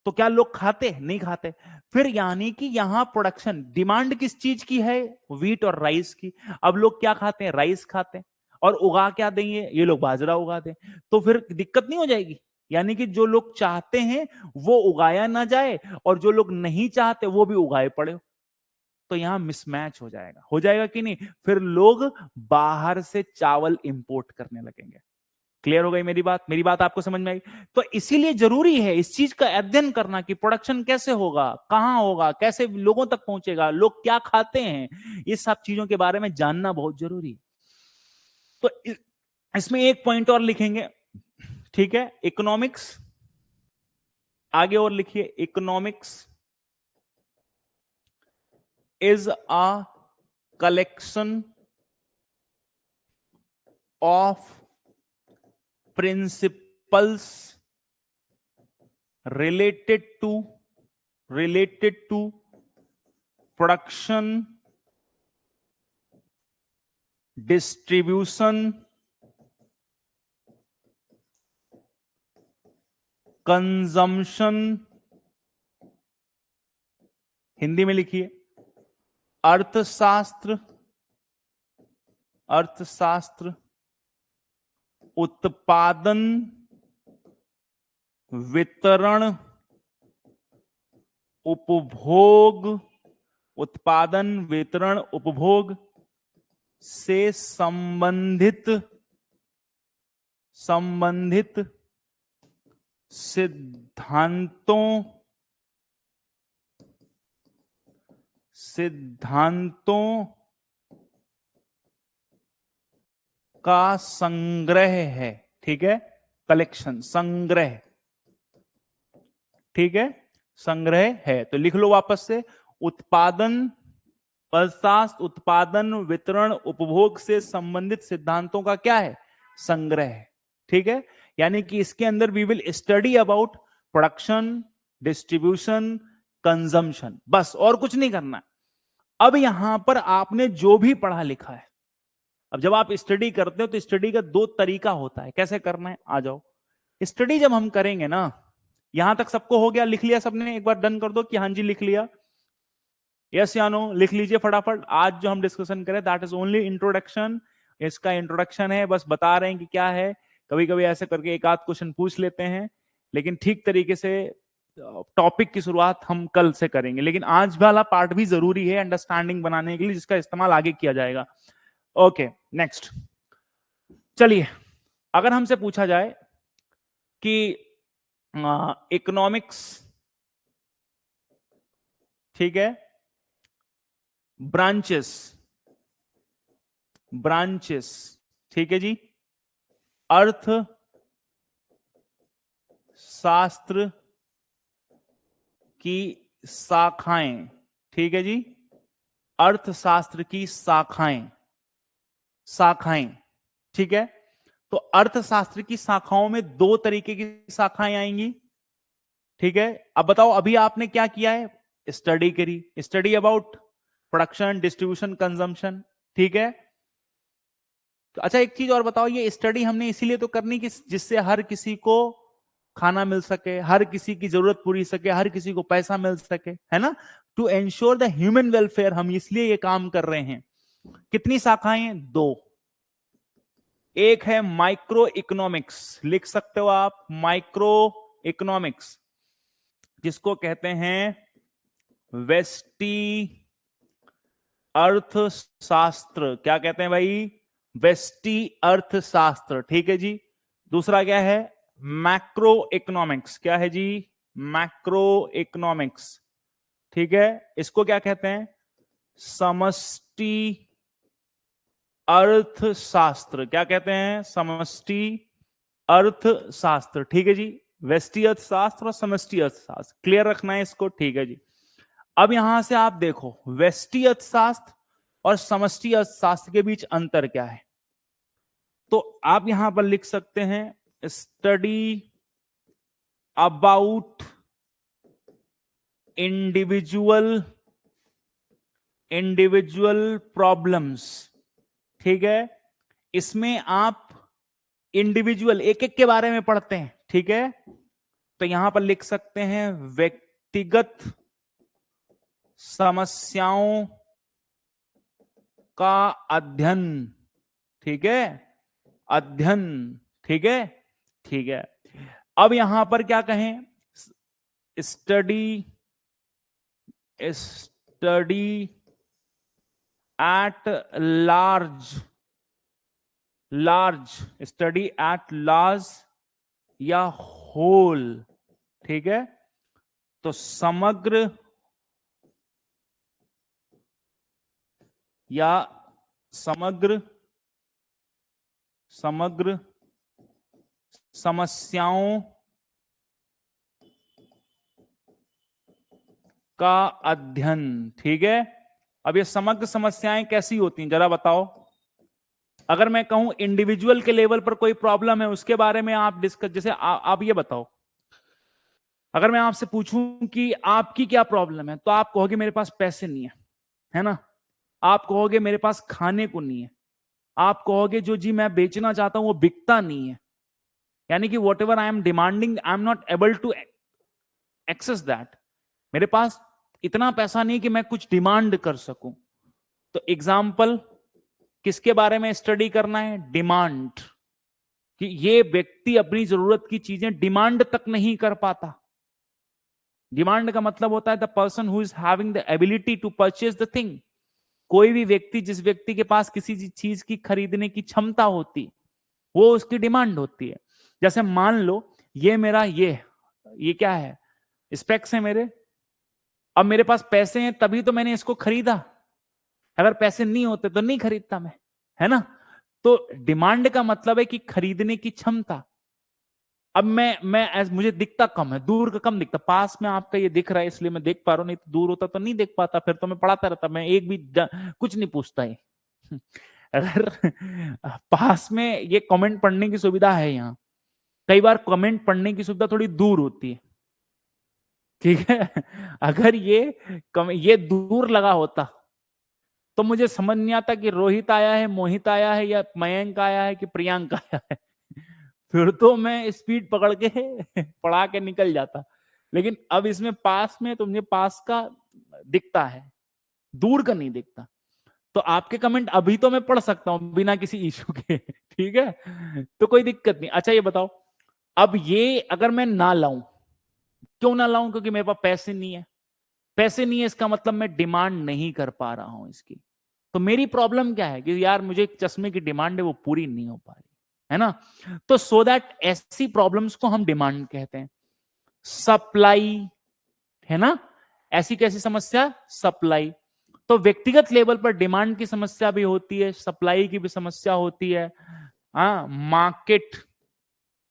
तो क्या लोग खाते? नहीं खाते। फिर यानी कि यहां प्रोडक्शन, डिमांड किस चीज की है? व्हीट और राइस की। अब लोग क्या खाते हैं? राइस खाते हैं। और उगा क्या देंगे? ये लोग बाजरा उगा दें, तो फिर दिक्कत नहीं हो जाएगी? यानी कि जो लोग चाहते हैं वो उगाया ना जाए और जो लोग नहीं चाहते वो भी उगाए पड़े हो, तो यहां मिसमैच हो जाएगा कि नहीं? फिर लोग बाहर से चावल इंपोर्ट करने लगेंगे। क्लियर हो गई मेरी बात? मेरी बात आपको समझ में आई? तो इसीलिए जरूरी है इस चीज का अध्ययन करना कि प्रोडक्शन कैसे होगा, कहां होगा, कैसे लोगों तक पहुंचेगा, लोग क्या खाते हैं, ये सब चीजों के बारे में जानना बहुत जरूरी है। तो इसमें एक पॉइंट और लिखेंगे, ठीक है, इकोनॉमिक्स। आगे और लिखिए, economics is a collection of principles related to production, distribution, consumption, Hindi में लिखिए, अर्थशास्त्र उत्पादन, वितरण, उपभोग, उत्पादन, वितरण, उपभोग से संबंधित सिद्धांतों का संग्रह है। ठीक है, कलेक्शन, संग्रह, ठीक है, संग्रह है। तो लिख लो वापस से, उत्पादन, अर्थशास्त्र उत्पादन, वितरण, उपभोग से संबंधित सिद्धांतों का क्या है? संग्रह। ठीक है, यानी कि इसके अंदर we will study about production, distribution, consumption, बस और कुछ नहीं करना। अब यहां पर आपने जो भी पढ़ा लिखा है, अब जब आप स्टडी करते हो तो स्टडी का दो तरीका होता है, कैसे करना है, आ जाओ। स्टडी जब हम करेंगे ना, यहां तक सबको हो गया, लिख लिया सबने? एक बार डन कर दो कि हाँ जी लिख लिया, यस या नो, लिख लीजिए फटाफट। आज जो हम डिस्कशन करें दैट इज ओनली इंट्रोडक्शन, इसका इंट्रोडक्शन है, बस बता रहे हैं कि क्या है। कभी कभी ऐसे करके एक आध क्वेश्चन पूछ लेते हैं, लेकिन ठीक तरीके से टॉपिक की शुरुआत हम कल से करेंगे, लेकिन आज वाला पार्ट भी जरूरी है अंडरस्टैंडिंग बनाने के लिए, जिसका इस्तेमाल आगे किया जाएगा। Okay, next. चलिए, अगर हमसे पूछा जाए कि इकोनॉमिक्स, ठीक है, ब्रांचेस, ठीक है जी, अर्थ शास्त्र की शाखाएं, ठीक है जी, अर्थशास्त्र की शाखाएं, ठीक है। तो अर्थशास्त्र की शाखाओं में दो तरीके की शाखाएं आएंगी, ठीक है। अब बताओ, अभी आपने क्या किया है? स्टडी करी, study about production, distribution, consumption, ठीक है। तो अच्छा, एक चीज और बताओ, ये स्टडी हमने इसीलिए तो करनी कि जिससे हर किसी को खाना मिल सके, हर किसी की जरूरत पूरी सके, हर किसी को पैसा मिल सके, है ना, to ensure the human welfare, हम इसलिए ये काम कर रहे हैं। कितनी शाखाएं? दो। एक है माइक्रो इकोनॉमिक्स, लिख सकते हो आप, माइक्रो इकोनॉमिक्स, जिसको कहते हैं वेस्टी अर्थशास्त्र। क्या कहते हैं भाई? वेस्टी अर्थशास्त्र, ठीक है जी। दूसरा क्या है? Macro economics. क्या है जी? मैक्रो इकोनॉमिक्स, ठीक है। इसको क्या कहते हैं? समष्टि अर्थशास्त्र, क्या कहते हैं, समष्टि अर्थशास्त्र, ठीक है जी। व्यष्टि अर्थशास्त्र और समष्टि अर्थशास्त्र, क्लियर रखना है इसको, ठीक है जी। अब यहां से आप देखो व्यष्टि अर्थशास्त्र और समष्टि अर्थशास्त्र के बीच अंतर क्या है। तो आप यहां पर लिख सकते हैं स्टडी अबाउट इंडिविजुअल प्रॉब्लम्स, ठीक है। इसमें आप इंडिविजुअल एक एक के बारे में पढ़ते हैं, ठीक है। तो यहां पर लिख सकते हैं व्यक्तिगत समस्याओं का अध्ययन, ठीक है, अध्ययन, ठीक है, ठीक है। अब यहां पर क्या कहें, study at large, study at large या होल, ठीक है। तो समग्र या समग्र समस्याओं का अध्ययन, ठीक है। अब ये समग्र समस्याएं कैसी होती हैं जरा बताओ। अगर मैं कहूं इंडिविजुअल के लेवल पर कोई प्रॉब्लम है उसके बारे में आप डिस्कस, जैसे आप ये बताओ, अगर मैं आपसे पूछूं कि आपकी क्या प्रॉब्लम है, तो आप कहोगे मेरे पास पैसे नहीं है ना। आप कहोगे मेरे पास खाने को नहीं है। आप कहोगे जो जी मैं बेचना चाहता हूं वो बिकता नहीं है। यानी कि whatever I am demanding I am not able to access that. मेरे पास इतना पैसा नहीं कि मैं कुछ डिमांड कर सकूं। तो एग्जाम्पल किसके बारे में स्टडी करना है, डिमांड, कि ये व्यक्ति अपनी जरूरत की चीजें डिमांड तक नहीं कर पाता। डिमांड का मतलब होता है the person who is having the ability to purchase the thing. कोई भी व्यक्ति, जिस व्यक्ति के पास किसी चीज की खरीदने की क्षमता होती, वो उसकी डिमांड होती है। जैसे मान लो ये मेरा ये क्या है, स्पेक्स है मेरे। अब मेरे पास पैसे हैं तभी तो मैंने इसको खरीदा, अगर पैसे नहीं होते तो नहीं खरीदता मैं, है ना। तो डिमांड का मतलब है कि खरीदने की क्षमता। अब मुझे दिखता कम है, दूर का कम दिखता, पास में आपका ये दिख रहा है इसलिए मैं देख पा रहा हूं, नहीं तो दूर होता तो नहीं देख पाता, फिर तो मैं पढ़ाता रहता, मैं एक भी कुछ नहीं पूछता है। अगर पास में ये कमेंट पढ़ने की सुविधा है, यहाँ कई बार कमेंट पढ़ने की सुविधा थोड़ी दूर होती है, ठीक है। अगर ये दूर लगा होता तो मुझे समझ नहीं आता कि रोहित आया है, मोहित आया है, या मयंक आया है कि प्रियांक आया है। फिर तो मैं स्पीड पकड़ के पढ़ा के निकल जाता। लेकिन अब इसमें पास में तो मुझे पास का दिखता है, दूर का नहीं दिखता। तो आपके कमेंट अभी तो मैं पढ़ सकता हूं बिना किसी इशू के, ठीक है, तो कोई दिक्कत नहीं। अच्छा ये बताओ, अब ये अगर मैं ना लाऊं, क्यों ना लाऊं, क्योंकि मेरे पास पैसे नहीं है। पैसे नहीं है इसका मतलब मैं डिमांड नहीं कर पा रहा हूं इसकी। तो मेरी प्रॉब्लम क्या है कि यार मुझे एक चश्मे की डिमांड है, वो पूरी नहीं हो पा रही है ना। तो सो दैट ऐसी प्रॉब्लम्स को हम डिमांड कहते हैं। सप्लाई, है ना, ऐसी कैसी समस्या, सप्लाई। तो व्यक्तिगत लेवल पर डिमांड की समस्या भी होती है, सप्लाई की भी समस्या होती है, हाँ, मार्केट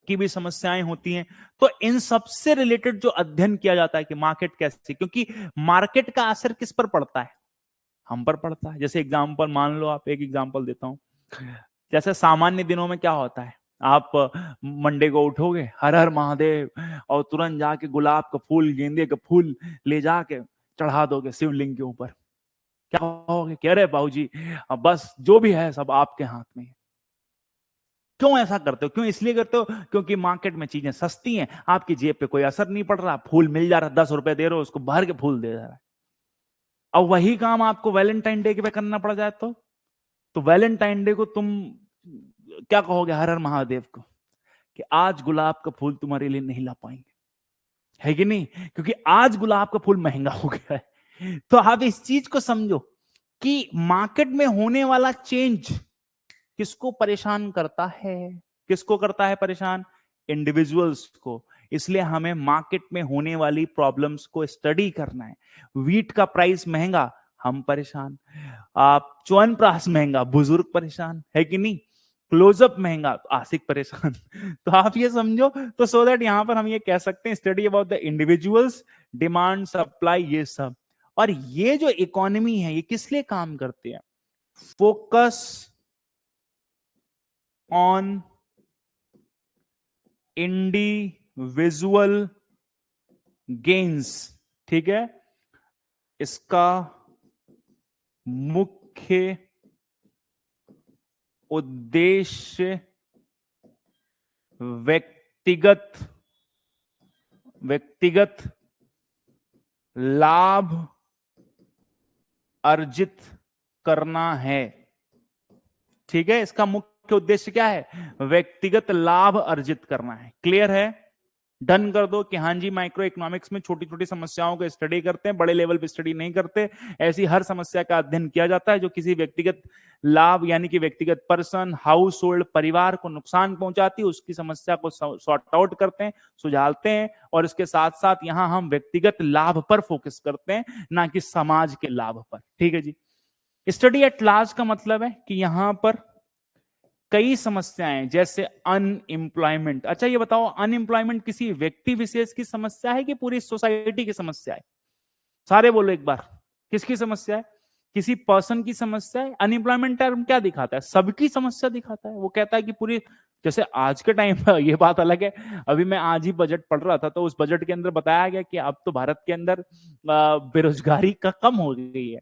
की भी समस्याएं होती हैं। तो इन सबसे रिलेटेड जो अध्ययन किया जाता है कि मार्केट कैसे, क्योंकि मार्केट का असर किस पर पड़ता है, हम पर पड़ता है। जैसे एग्जांपल मान लो, आप एक एग्जांपल देता हूं, जैसे सामान्य दिनों में क्या होता है, आप मंडे को उठोगे हर हर महादेव और तुरंत जाके गुलाब का फूल, गेंदे का फूल ले जाके चढ़ा दोगे शिवलिंग के ऊपर। क्या कहोगे, कह रहे बाबूजी बस जो भी है सब आपके हाथ में है। क्यों ऐसा करते हो, क्यों इसलिए करते हो क्योंकि मार्केट में चीजें सस्ती हैं, आपकी जेब पे कोई असर नहीं पड़ रहा, फूल मिल जा रहा, 10 रुपए दे रहे हो उसको भर के फूल दे रहा है। और वही काम आपको वैलेंटाइन डे के पे करना पड़ जाए तो वैलेंटाइन डे को तुम क्या कहोगे हर हर महादेव को कि आज गुलाब का फूल तुम्हारे लिए नहीं ला पाएंगे, है कि नहीं, क्योंकि आज गुलाब का फूल महंगा हो गया है। तो आप इस चीज को समझो कि मार्केट में होने वाला चेंज किसको परेशान करता है, किसको करता है परेशान, इंडिविजुअल्स को। इसलिए हमें मार्केट में होने वाली प्रॉब्लम्स को स्टडी करना है। वीट का प्राइस महंगा, हम परेशान। आप च्यवनप्राश महंगा, बुजुर्ग परेशान, है कि नहीं? क्लोजअप महंगा, आशिक परेशान। तो आप ये समझो, तो सो दैट यहां पर हम ये कह सकते हैं study about the individuals, demand, supply, ये सब। और ये जो इकोनॉमी है ये किस लिए काम करती है? फोकस ऑन इंडिविजुअल गेन्स, ठीक है? इसका मुख्य उद्देश्य व्यक्तिगत लाभ अर्जित करना है, ठीक है? इसका मुख्य उद्देश्य क्या है? व्यक्तिगत लाभ अर्जित करना है। क्लियर है? डन कर दो कि हाँ जी, माइक्रो इकोनॉमिक्स में छोटी छोटी समस्याओं को स्टडी करते हैं, बड़े लेवल पे स्टडी नहीं करते। ऐसी हर समस्या का अध्ययन किया जाता है जो किसी व्यक्तिगत लाभ यानी कि व्यक्तिगत पर्सन, हाउस होल्ड, परिवार को नुकसान पहुंचाती है, उसकी समस्या को सॉर्ट आउट करते हैं, सुलझाते हैं। और इसके साथ साथ यहां हम व्यक्तिगत लाभ पर फोकस करते हैं, ना कि समाज के लाभ पर। ठीक है जी। स्टडी एट लार्ज का मतलब है कि यहां पर कई समस्याएं, जैसे अनएम्प्लॉयमेंट। अच्छा ये बताओ, अनएम्प्लॉयमेंट किसी व्यक्ति विशेष की समस्या है कि पूरी सोसाइटी की समस्या है? सारे बोलो एक बार, किसकी समस्या है? किसी पर्सन की समस्या है? अनएम्प्लॉयमेंट टर्म क्या दिखाता है? सबकी समस्या दिखाता है। वो कहता है कि पूरी, जैसे आज के टाइम पर ये बात अलग है, अभी मैं आज ही बजट पढ़ रहा था, तो उस बजट के अंदर बताया गया कि अब तो भारत के अंदर बेरोजगारी का कम हो गई है,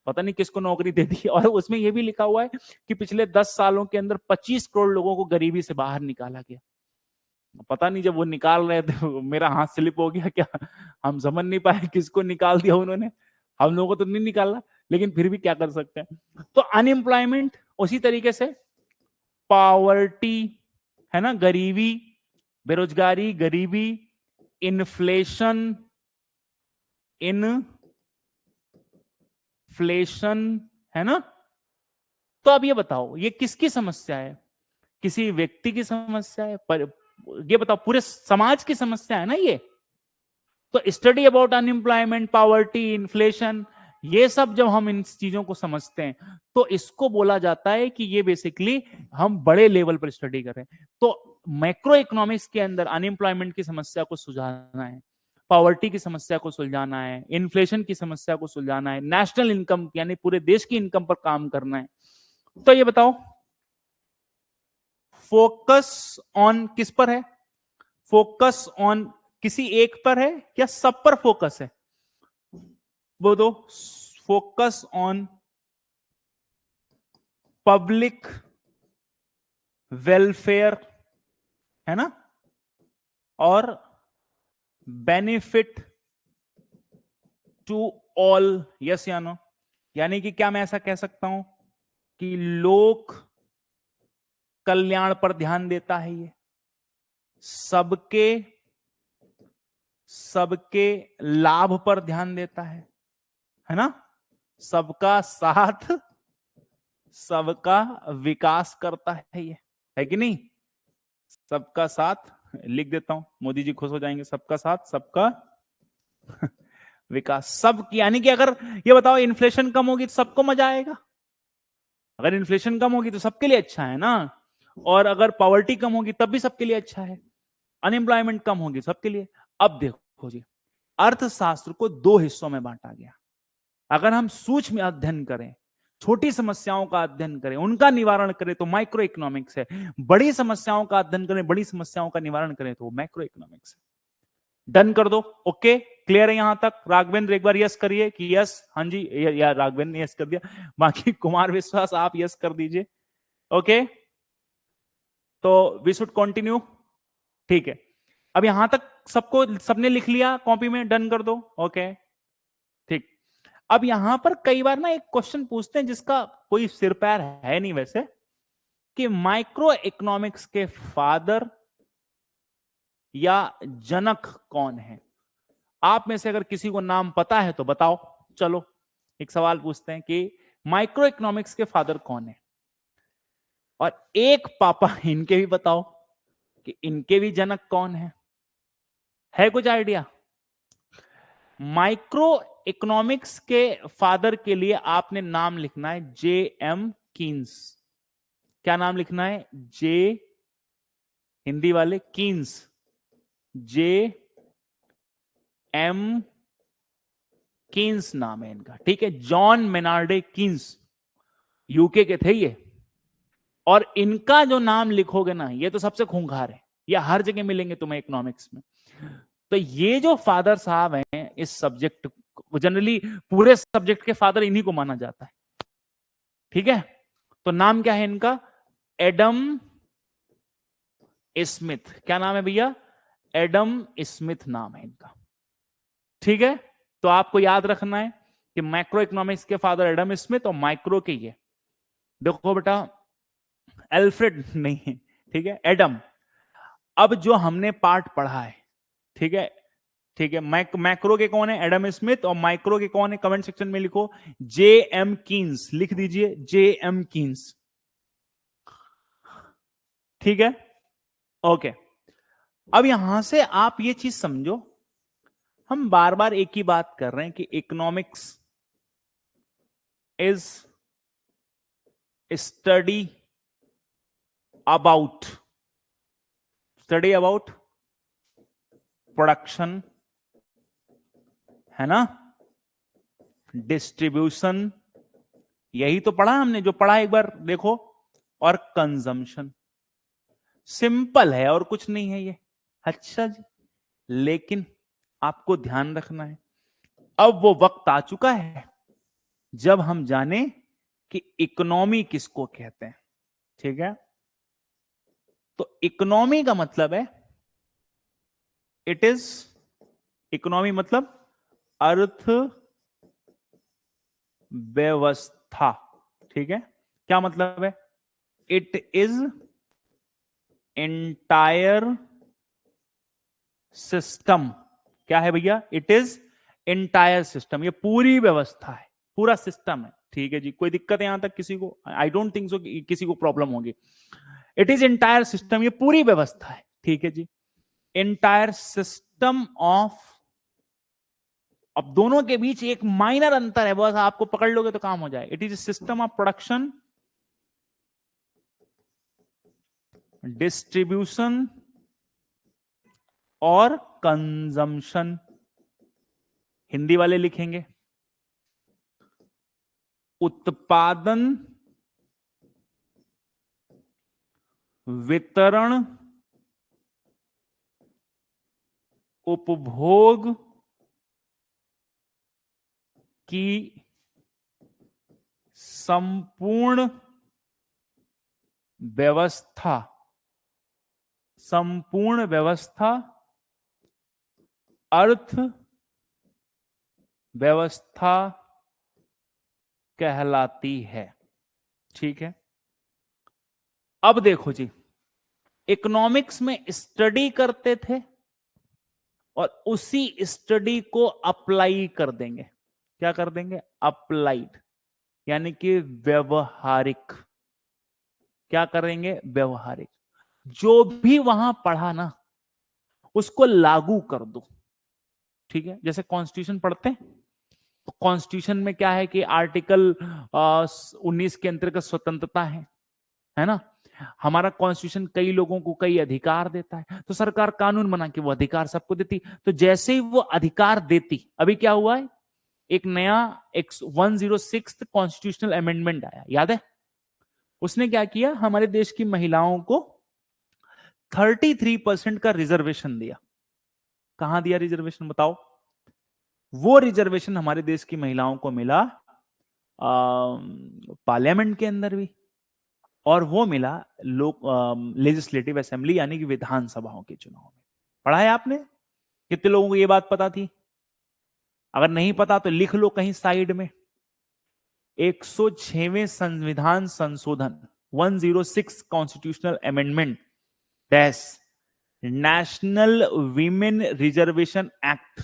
पता नहीं किसको नौकरी दे दी। और उसमें यह भी लिखा हुआ है कि पिछले 10 सालों के अंदर 25 करोड़ लोगों को गरीबी से बाहर निकाला गया। पता नहीं जब वो निकाल रहे थे मेरा हाथ स्लिप हो गया क्या, हम समझ नहीं पाए किसको निकाल दिया उन्होंने। हम लोगों को तो नहीं निकाला, लेकिन फिर भी क्या कर सकते हैं। तो अनएम्प्लॉयमेंट, उसी तरीके से पॉवर्टी, है ना, गरीबी, बेरोजगारी, गरीबी, इन्फ्लेशन, है ना। तो अब ये बताओ, ये किसकी समस्या है? किसी व्यक्ति की समस्या है? पर ये बताओ, पूरे समाज की समस्या है ना ये। तो study about unemployment, poverty, inflation, ये सब जब हम इन चीजों को समझते हैं तो इसको बोला जाता है कि ये बेसिकली हम बड़े लेवल पर स्टडी कर रहे हैं। तो मैक्रो इकोनॉमिक्स के अंदर अनएम्प्लॉयमेंट की समस्या को सुलझाना है, पॉवर्टी की समस्या को सुलझाना है, इन्फ्लेशन की समस्या को सुलझाना है, नेशनल इनकम यानी पूरे देश की इनकम पर काम करना है। तो ये बताओ, फोकस ऑन किस पर है? फोकस ऑन किसी एक पर है या सब पर फोकस है? वो दो, फोकस ऑन पब्लिक वेलफेयर, है ना, और बेनिफिट टू ऑल, यस या नो। यानी कि क्या मैं ऐसा कह सकता हूं कि लोक कल्याण पर ध्यान देता है, ये सबके लाभ पर ध्यान देता है ना, सबका साथ, सबका विकास करता है ये, है कि नहीं? सबका साथ, लिख देता हूं, मोदी जी खुश हो जाएंगे। सबका साथ, सबका विकास, सब, यानी कि अगर ये बताओ इन्फ्लेशन कम होगी तो सबको मजा आएगा। अगर इन्फ्लेशन कम होगी तो सबके लिए अच्छा है ना। और अगर पॉवर्टी कम होगी तब भी सबके लिए अच्छा है, अनएम्प्लॉयमेंट कम होगी सबके लिए। अब देखो जी, अर्थशास्त्र को दो हिस्सों में बांटा गया। अगर हम सूक्ष्म अध्ययन करें, छोटी समस्याओं का अध्ययन करें, उनका निवारण करें तो माइक्रो इकोनॉमिक्स है। बड़ी समस्याओं का अध्ययन करें, बड़ी समस्याओं का निवारण करें तो मैक्रो इकोनॉमिक्स है। डन कर दो। ओके, क्लियर है यहां तक? राघवेंद्र एक बार यस करिए कि यस, हाँ जी, या राघवेंद्र ने यस कर दिया, बाकी कुमार विश्वास आप यस कर दीजिए। ओके, तो वी शुड कंटिन्यू, ठीक है। अब यहां तक सबको, सबने लिख लिया कॉपी में? डन कर दो। ओके, ठीक। अब यहां पर कई बार ना एक क्वेश्चन पूछते हैं जिसका कोई सिर पैर है नहीं वैसे, कि माइक्रो इकोनॉमिक्स के फादर या जनक कौन है? आप में से अगर किसी को नाम पता है तो बताओ। चलो एक सवाल पूछते हैं कि माइक्रो इकोनॉमिक्स के फादर कौन है, और एक पापा इनके भी बताओ कि इनके भी जनक कौन है कुछ आइडिया? माइक्रो इकोनॉमिक्स के फादर के लिए आपने नाम लिखना है J.M. कीन्स। क्या नाम लिखना है? जे, हिंदी वाले, कीन्स, J.M. कीन्स नाम है इनका, ठीक है। जॉन मेनार्डे कीन्स यूके के थे ये। और इनका जो नाम लिखोगे ना, ये तो सबसे खूंखार है, ये हर जगह मिलेंगे तुम्हें इकोनॉमिक्स में। तो ये जो फादर साहब हैं इस सब्जेक्ट, जनरली पूरे सब्जेक्ट के फादर इन्हीं को माना जाता है, ठीक है। तो नाम क्या है इनका? Adam Smith. क्या नाम है भैया? एडम स्मिथ नाम है इनका, ठीक है। तो आपको याद रखना है कि मैक्रो इकोनॉमिक्स के फादर एडम स्मिथ और माइक्रो के ये, देखो बेटा, एल्फ्रेड नहीं है, ठीक है, एडम। अब जो हमने पार्ट पढ़ा है, ठीक है, ठीक है, मैक्रो के कौन है? Adam Smith. और माइक्रो के कौन है? कमेंट सेक्शन में लिखो, J.M. कीन्स, लिख दीजिए J.M. कीन्स, ठीक है, ओके। अब यहां से आप ये चीज समझो, हम बार बार एक ही बात कर रहे हैं कि economics is study about production, है ना, डिस्ट्रीब्यूशन, यही तो पढ़ा हमने, जो पढ़ा एक बार देखो, और कंजम्पशन। सिंपल है और कुछ नहीं है ये। अच्छा जी, लेकिन आपको ध्यान रखना है, अब वो वक्त आ चुका है जब हम जाने कि इकोनॉमी किसको कहते हैं, ठीक है। तो इकोनॉमी का मतलब है, इट इज, इकोनॉमी मतलब अर्थ व्यवस्था, ठीक है। क्या मतलब है? It is entire system. क्या है भैया? इट इज एंटायर सिस्टम, ये पूरी व्यवस्था है, पूरा सिस्टम है, ठीक है जी। कोई दिक्कत है यहां तक किसी को? आई डोंट थिंक सो किसी को प्रॉब्लम होगी। इट इज एंटायर सिस्टम, ये पूरी व्यवस्था है, ठीक है जी। एंटायर सिस्टम ऑफ, अब दोनों के बीच एक माइनर अंतर है, बस आपको पकड़ लोगे तो काम हो जाए। It is system of production, distribution और कंजम्पशन। हिंदी वाले लिखेंगे उत्पादन, वितरण, उपभोग की संपूर्ण व्यवस्था, संपूर्ण व्यवस्था अर्थ व्यवस्था कहलाती है, ठीक है। अब देखो जी, इकोनॉमिक्स में स्टडी करते थे और उसी स्टडी को अप्लाई कर देंगे। क्या कर देंगे? अप्लाइड, यानी कि व्यवहारिक। क्या करेंगे? व्यवहारिक। जो भी वहां पढ़ा ना, उसको लागू कर दो, ठीक है। जैसे कॉन्स्टिट्यूशन पढ़ते हैं, तो कॉन्स्टिट्यूशन में क्या है कि आर्टिकल 19 के अंतर्गत स्वतंत्रता है ना। हमारा कॉन्स्टिट्यूशन कई लोगों को कई अधिकार देता है, तो सरकार कानून बना के वो अधिकार सबको देती। तो जैसे ही वो अधिकार देती, अभी क्या हुआ है, एक नया 106 कॉन्स्टिट्यूशनल अमेंडमेंट आया, याद है? उसने क्या किया, हमारे देश की महिलाओं को 33% का रिजर्वेशन दिया। कहां दिया रिजर्वेशन, बताओ? वो रिजर्वेशन हमारे देश की महिलाओं को मिला पार्लियामेंट के अंदर भी, और वो मिला लोक लेजिस्लेटिव असेंबली यानी कि विधानसभाओं के चुनाव में। पढ़ा है आपने? कितने लोगों को ये बात पता थी? अगर नहीं पता तो लिख लो कहीं साइड में। 106वें संविधान संशोधन, 106 constitutional amendment dash national women reservation act,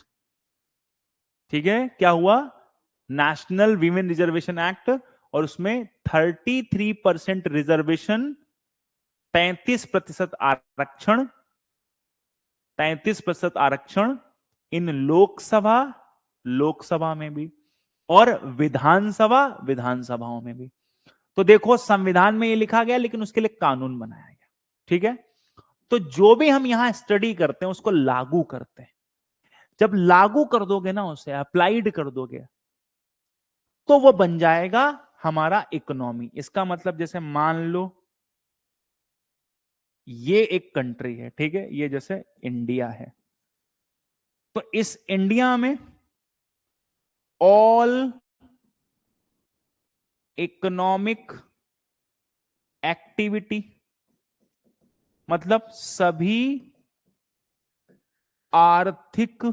ठीक है। क्या हुआ? नेशनल वीमेन रिजर्वेशन एक्ट, और उसमें 33% रिजर्वेशन, 33% आरक्षण, 33% आरक्षण इन लोकसभा लोकसभा में भी, और विधानसभाओं में भी। तो देखो संविधान में ये लिखा गया, लेकिन उसके लिए कानून बनाया गया। ठीक है, तो जो भी हम यहां स्टडी करते हैं उसको लागू करते हैं। जब लागू कर दोगे ना, उसे अप्लाइड कर दोगे, तो वो बन जाएगा हमारा इकोनॉमी। इसका मतलब जैसे मान लो ये एक कंट्री है, ठीक है, ये जैसे इंडिया है, तो इस इंडिया में ऑल इकोनॉमिक एक्टिविटी, मतलब सभी आर्थिक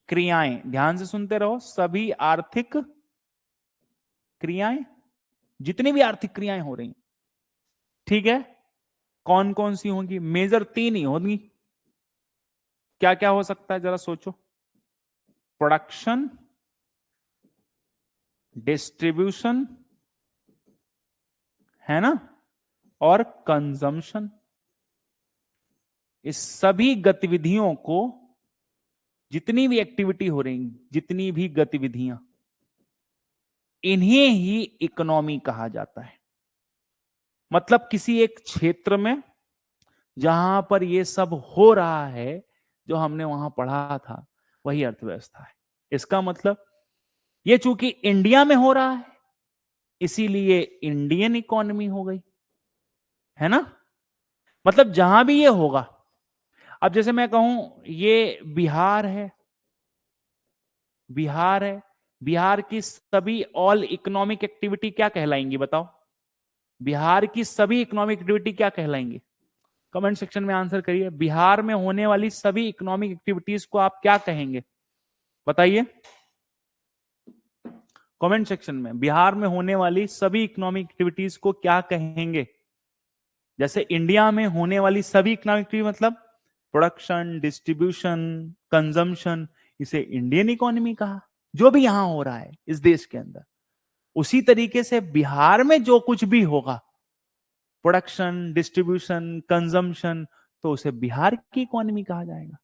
क्रियाएं, ध्यान से सुनते रहो, सभी आर्थिक क्रियाएं, जितनी भी आर्थिक क्रियाएं हो रही, ठीक है, कौन कौन सी होंगी? मेजर तीन ही होंगी। क्या क्या हो सकता है, जरा सोचो। प्रोडक्शन, डिस्ट्रीब्यूशन, है ना, और कंजम्पशन। इस सभी गतिविधियों को, जितनी भी एक्टिविटी हो रही, जितनी भी गतिविधियां, इन्हें ही इकोनॉमी कहा जाता है। मतलब किसी एक क्षेत्र में जहां पर ये सब हो रहा है, जो हमने वहां पढ़ा था, वही अर्थव्यवस्था है। इसका मतलब ये चूंकि इंडिया में हो रहा है, इसीलिए इंडियन इकोनॉमी हो गई, है ना। मतलब जहां भी ये होगा, अब जैसे मैं कहूं ये बिहार है, बिहार है, बिहार की सभी ऑल इकोनॉमिक एक्टिविटी क्या कहलाएंगी, बताओ? बिहार की सभी इकोनॉमिक एक्टिविटी क्या कहलाएंगी? कमेंट सेक्शन में आंसर करिए। बिहार में होने वाली सभी इकोनॉमिक एक्टिविटीज को आप क्या कहेंगे, बताइए कमेंट सेक्शन में। बिहार में होने वाली सभी इकोनॉमिक एक्टिविटीज को क्या कहेंगे? जैसे इंडिया में होने वाली सभी इकोनॉमिक एक्टिविटी, मतलब प्रोडक्शन, डिस्ट्रीब्यूशन, कंजम्पशन, इसे इंडियन इकोनॉमी कहा, जो भी यहां हो रहा है इस देश के अंदर। उसी तरीके से बिहार में जो कुछ भी होगा, प्रोडक्शन, डिस्ट्रीब्यूशन, कंजम्पशन, तो उसे बिहार की इकोनॉमी कहा जाएगा।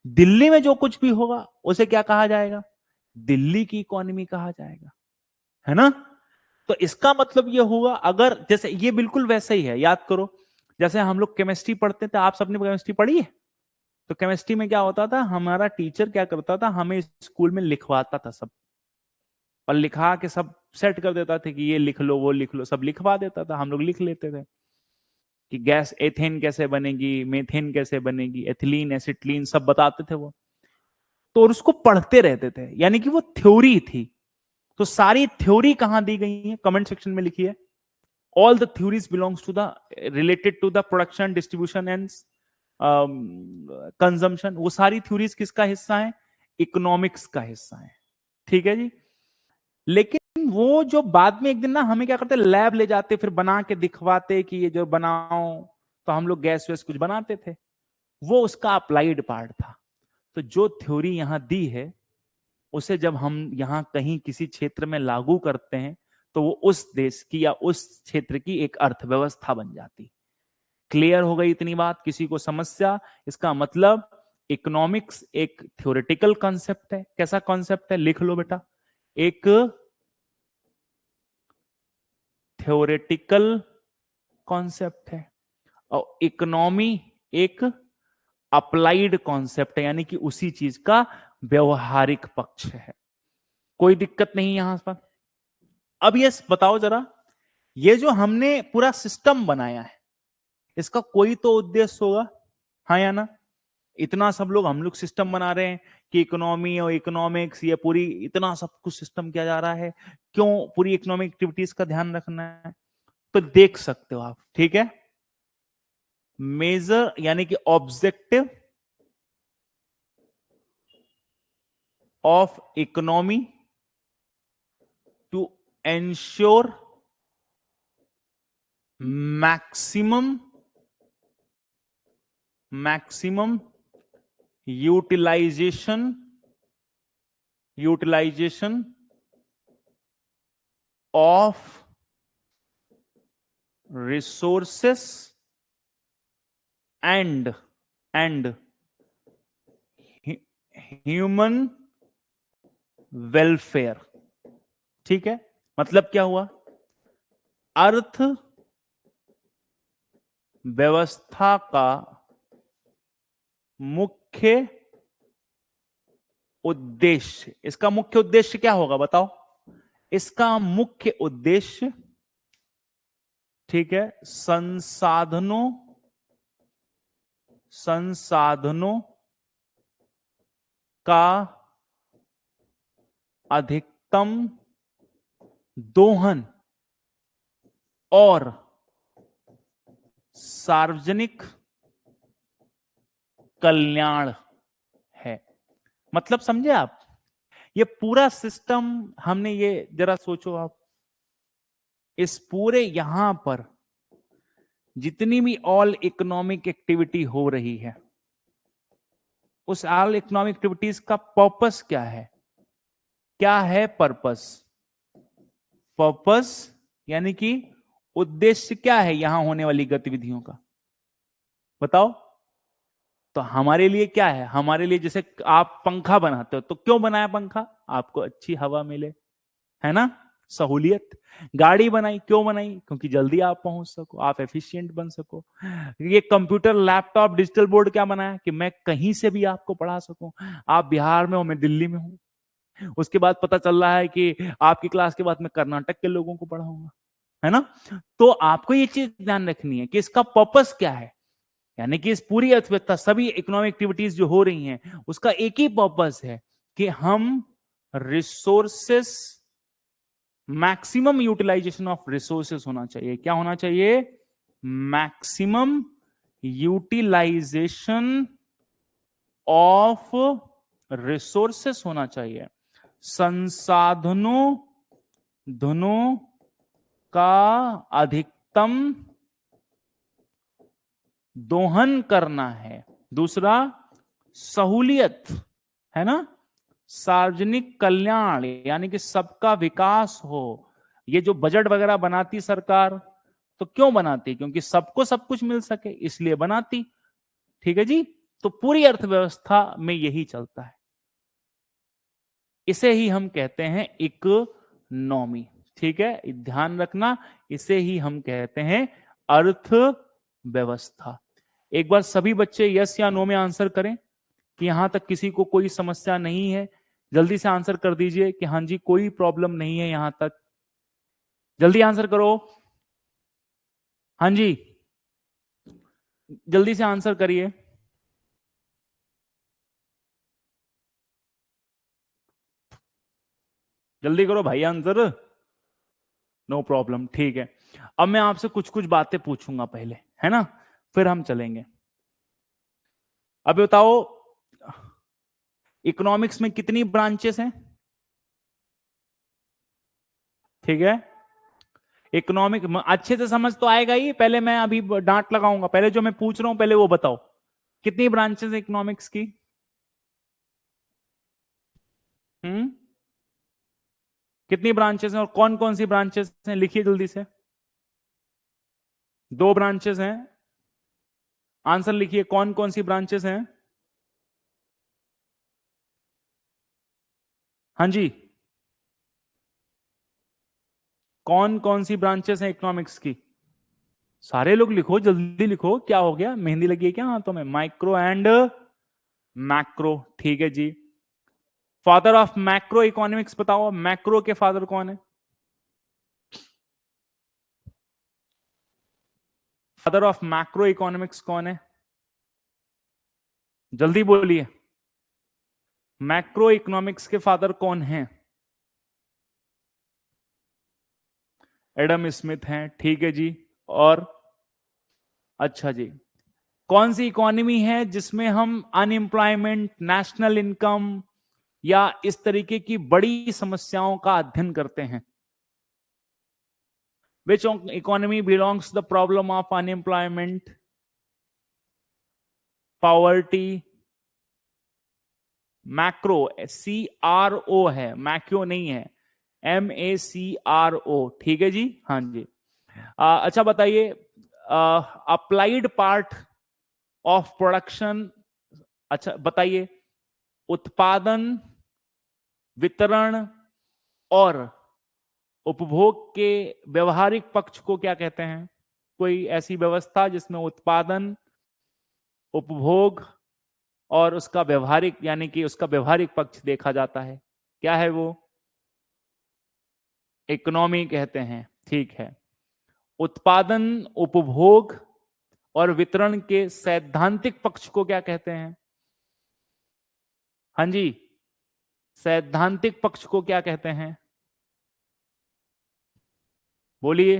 दिल्ली में जो कुछ भी होगा उसे क्या कहा जाएगा? दिल्ली की इकोनॉमी कहा जाएगा, है ना। तो इसका मतलब यह होगा, अगर जैसे ये बिल्कुल वैसे ही है, याद करो जैसे हम लोग केमिस्ट्री पढ़ते थे, आप सबने केमिस्ट्री पढ़ी है? तो केमिस्ट्री में क्या होता था, हमारा टीचर क्या करता था, हमें स्कूल में लिखवाता था सब, और लिखा के सब सेट कर देता था कि ये लिख लो, वो लिख लो, सब लिखवा देता था, हम लोग लिख लेते थे कि गैस एथेन कैसे बनेगी, मीथेन कैसे बनेगी, एथिलीन, एसिटिलीन, सब बताते थे वो। तो और उसको पढ़ते रहते थे, यानी कि वो थ्योरी थी। तो सारी थ्योरी कहां दी गई है, कमेंट सेक्शन में लिखिए। All the theories belongs to the related to the production, distribution and consumption. वो सारी थ्योरीज किसका हिस्सा है? इकोनॉमिक्स का हिस्सा है, ठीक है जी। लेकिन वो जो बाद में एक दिन ना हमें क्या करते, लैब ले जाते, फिर बना के दिखवाते कि ये जो बनाओ, तो हम लोग गैस वैस कुछ बनाते थे, वो उसका अप्लाइड पार्ट था। तो जो थ्योरी यहां दी है, उसे जब हम यहां कहीं किसी क्षेत्र में लागू करते हैं, तो वो उस देश की या उस क्षेत्र की एक अर्थव्यवस्था बन जाती। क्लियर हो गई इतनी बात? किसी को समस्या? इसका मतलब इकोनॉमिक्स एक थ्योरेटिकल कॉन्सेप्ट है। कैसा कॉन्सेप्ट है, लिख लो बेटा, एक थ्योरेटिकल कॉन्सेप्ट है, और इकोनॉमी एक अप्लाइड कॉन्सेप्ट है, यानी कि उसी चीज का व्यवहारिक पक्ष है। कोई दिक्कत नहीं यहां पर। अब ये बताओ जरा, ये जो हमने पूरा सिस्टम बनाया है, इसका कोई तो उद्देश्य होगा, हाँ या ना? इतना सब लोग हम लोग सिस्टम बना रहे हैं कि इकोनॉमी और इकोनॉमिक्स, ये पूरी इतना सब कुछ सिस्टम किया जा रहा है, क्यों? पूरी इकोनॉमिक एक्टिविटीज का ध्यान रखना है। तो देख सकते हो आप, ठीक है, मेजर यानी कि objective of economy to ensure maximum utilisation of resources and human welfare. ठीक है, मतलब क्या हुआ, अर्थ व्यवस्था का मुख्य उद्देश्य, इसका मुख्य उद्देश्य क्या होगा बताओ, इसका मुख्य उद्देश्य, ठीक है, संसाधनों का अधिकतम दोहन और सार्वजनिक कल्याण है। मतलब समझे आप, ये पूरा सिस्टम हमने, ये जरा सोचो आप, इस पूरे यहां पर जितनी भी ऑल इकोनॉमिक एक्टिविटी हो रही है, उस ऑल इकोनॉमिक एक्टिविटीज का पर्पस क्या है, क्या है पर्पस, पर्पस यानी कि उद्देश्य क्या है यहां होने वाली गतिविधियों का, बताओ। तो हमारे लिए क्या है, हमारे लिए जैसे आप पंखा बनाते हो तो क्यों बनाया पंखा, आपको अच्छी हवा मिले, है ना, सहूलियत। गाड़ी बनाई, क्यों बनाई, क्योंकि जल्दी आप पहुंच सको, आप एफिशिएंट बन सको। ये कंप्यूटर, लैपटॉप, डिजिटल बोर्ड क्या बनाया, कि मैं कहीं से भी आपको पढ़ा सकूं, आप बिहार में हो, मैं दिल्ली में हूं, उसके बाद पता चल रहा है कि आपकी क्लास के बाद मैं कर्नाटक के लोगों को पढ़ाऊंगा, है ना। तो आपको ये चीज ध्यान रखनी है कि इसका पर्पस क्या है, यानी कि इस पूरी अर्थव्यवस्था, सभी इकोनॉमिक एक्टिविटीज जो हो रही हैं, उसका एक ही पर्पस है कि हम resources, maximum utilisation of resources होना चाहिए, क्या होना चाहिए, मैक्सिमम यूटिलाइजेशन ऑफ रिसोर्सेस होना चाहिए, संसाधनों धनों का अधिकतम दोहन करना है। दूसरा, सहूलियत, है ना, सार्वजनिक कल्याण, यानी कि सबका विकास हो। ये जो बजट वगैरह बनाती सरकार, तो क्यों बनाती, क्योंकि सबको सब कुछ मिल सके, इसलिए बनाती। ठीक है जी, तो पूरी अर्थव्यवस्था में यही चलता है, इसे ही हम कहते हैं इकोनॉमी। ठीक है, ध्यान रखना, इसे ही हम कहते हैं अर्थव्यवस्था। एक बार सभी बच्चे यस या नो में आंसर करें कि यहां तक किसी को कोई समस्या नहीं है, जल्दी से आंसर कर दीजिए कि हाँ जी कोई प्रॉब्लम नहीं है यहां तक, जल्दी आंसर करो, हाँ जी, जल्दी से आंसर करिए। जल्दी करो भाई आंसर, नो प्रॉब्लम, ठीक है। अब मैं आपसे कुछ कुछ बातें पूछूंगा पहले, है ना, फिर हम चलेंगे। अब बताओ, इकोनॉमिक्स में कितनी ब्रांचेस हैं, ठीक है, इकोनॉमिक अच्छे से समझ तो आएगा ही, पहले मैं अभी डांट लगाऊंगा, पहले जो मैं पूछ रहा हूं पहले वो बताओ, कितनी ब्रांचेस हैं इकोनॉमिक्स की, हम्म, कितनी ब्रांचेस हैं और कौन कौन सी ब्रांचेस हैं, लिखिए जल्दी से। दो ब्रांचेस हैं, आंसर लिखिए, कौन कौन सी ब्रांचेस हैं, हाँ जी, कौन कौन सी ब्रांचेस हैं इकोनॉमिक्स की, सारे लोग लिखो, जल्दी लिखो, क्या हो गया, मेहंदी लगी है क्या हाथों में, माइक्रो एंड मैक्रो, ठीक है जी। फादर ऑफ मैक्रो इकोनॉमिक्स बताओ, मैक्रो के फादर कौन है, फादर ऑफ मैक्रो इकोनॉमिक्स कौन है, जल्दी बोलिए, मैक्रो इकोनॉमिक्स के फादर कौन हैं, एडम स्मिथ हैं, ठीक है जी। और अच्छा जी, कौन सी इकोनॉमी है जिसमें हम अनएम्प्लॉयमेंट, नेशनल इनकम या इस तरीके की बड़ी समस्याओं का अध्ययन करते हैं, which economy belongs the problem of unemployment, poverty, macro, CRO है, मैक्रो नहीं है, MACRO, ठीक है जी, हाँ जी। अच्छा बताइए, अप्लाइड पार्ट ऑफ प्रोडक्शन, अच्छा बताइए, उत्पादन, वितरण और उपभोग के व्यवहारिक पक्ष को क्या कहते हैं? कोई ऐसी व्यवस्था जिसमें उत्पादन, उपभोग और उसका व्यवहारिक यानी कि उसका व्यवहारिक पक्ष देखा जाता है, क्या है वो? इकोनॉमी कहते हैं। ठीक है। उत्पादन, उपभोग और वितरण के सैद्धांतिक पक्ष को क्या कहते हैं? हाँ जी, सैद्धांतिक पक्ष को क्या कहते हैं? बोलिए,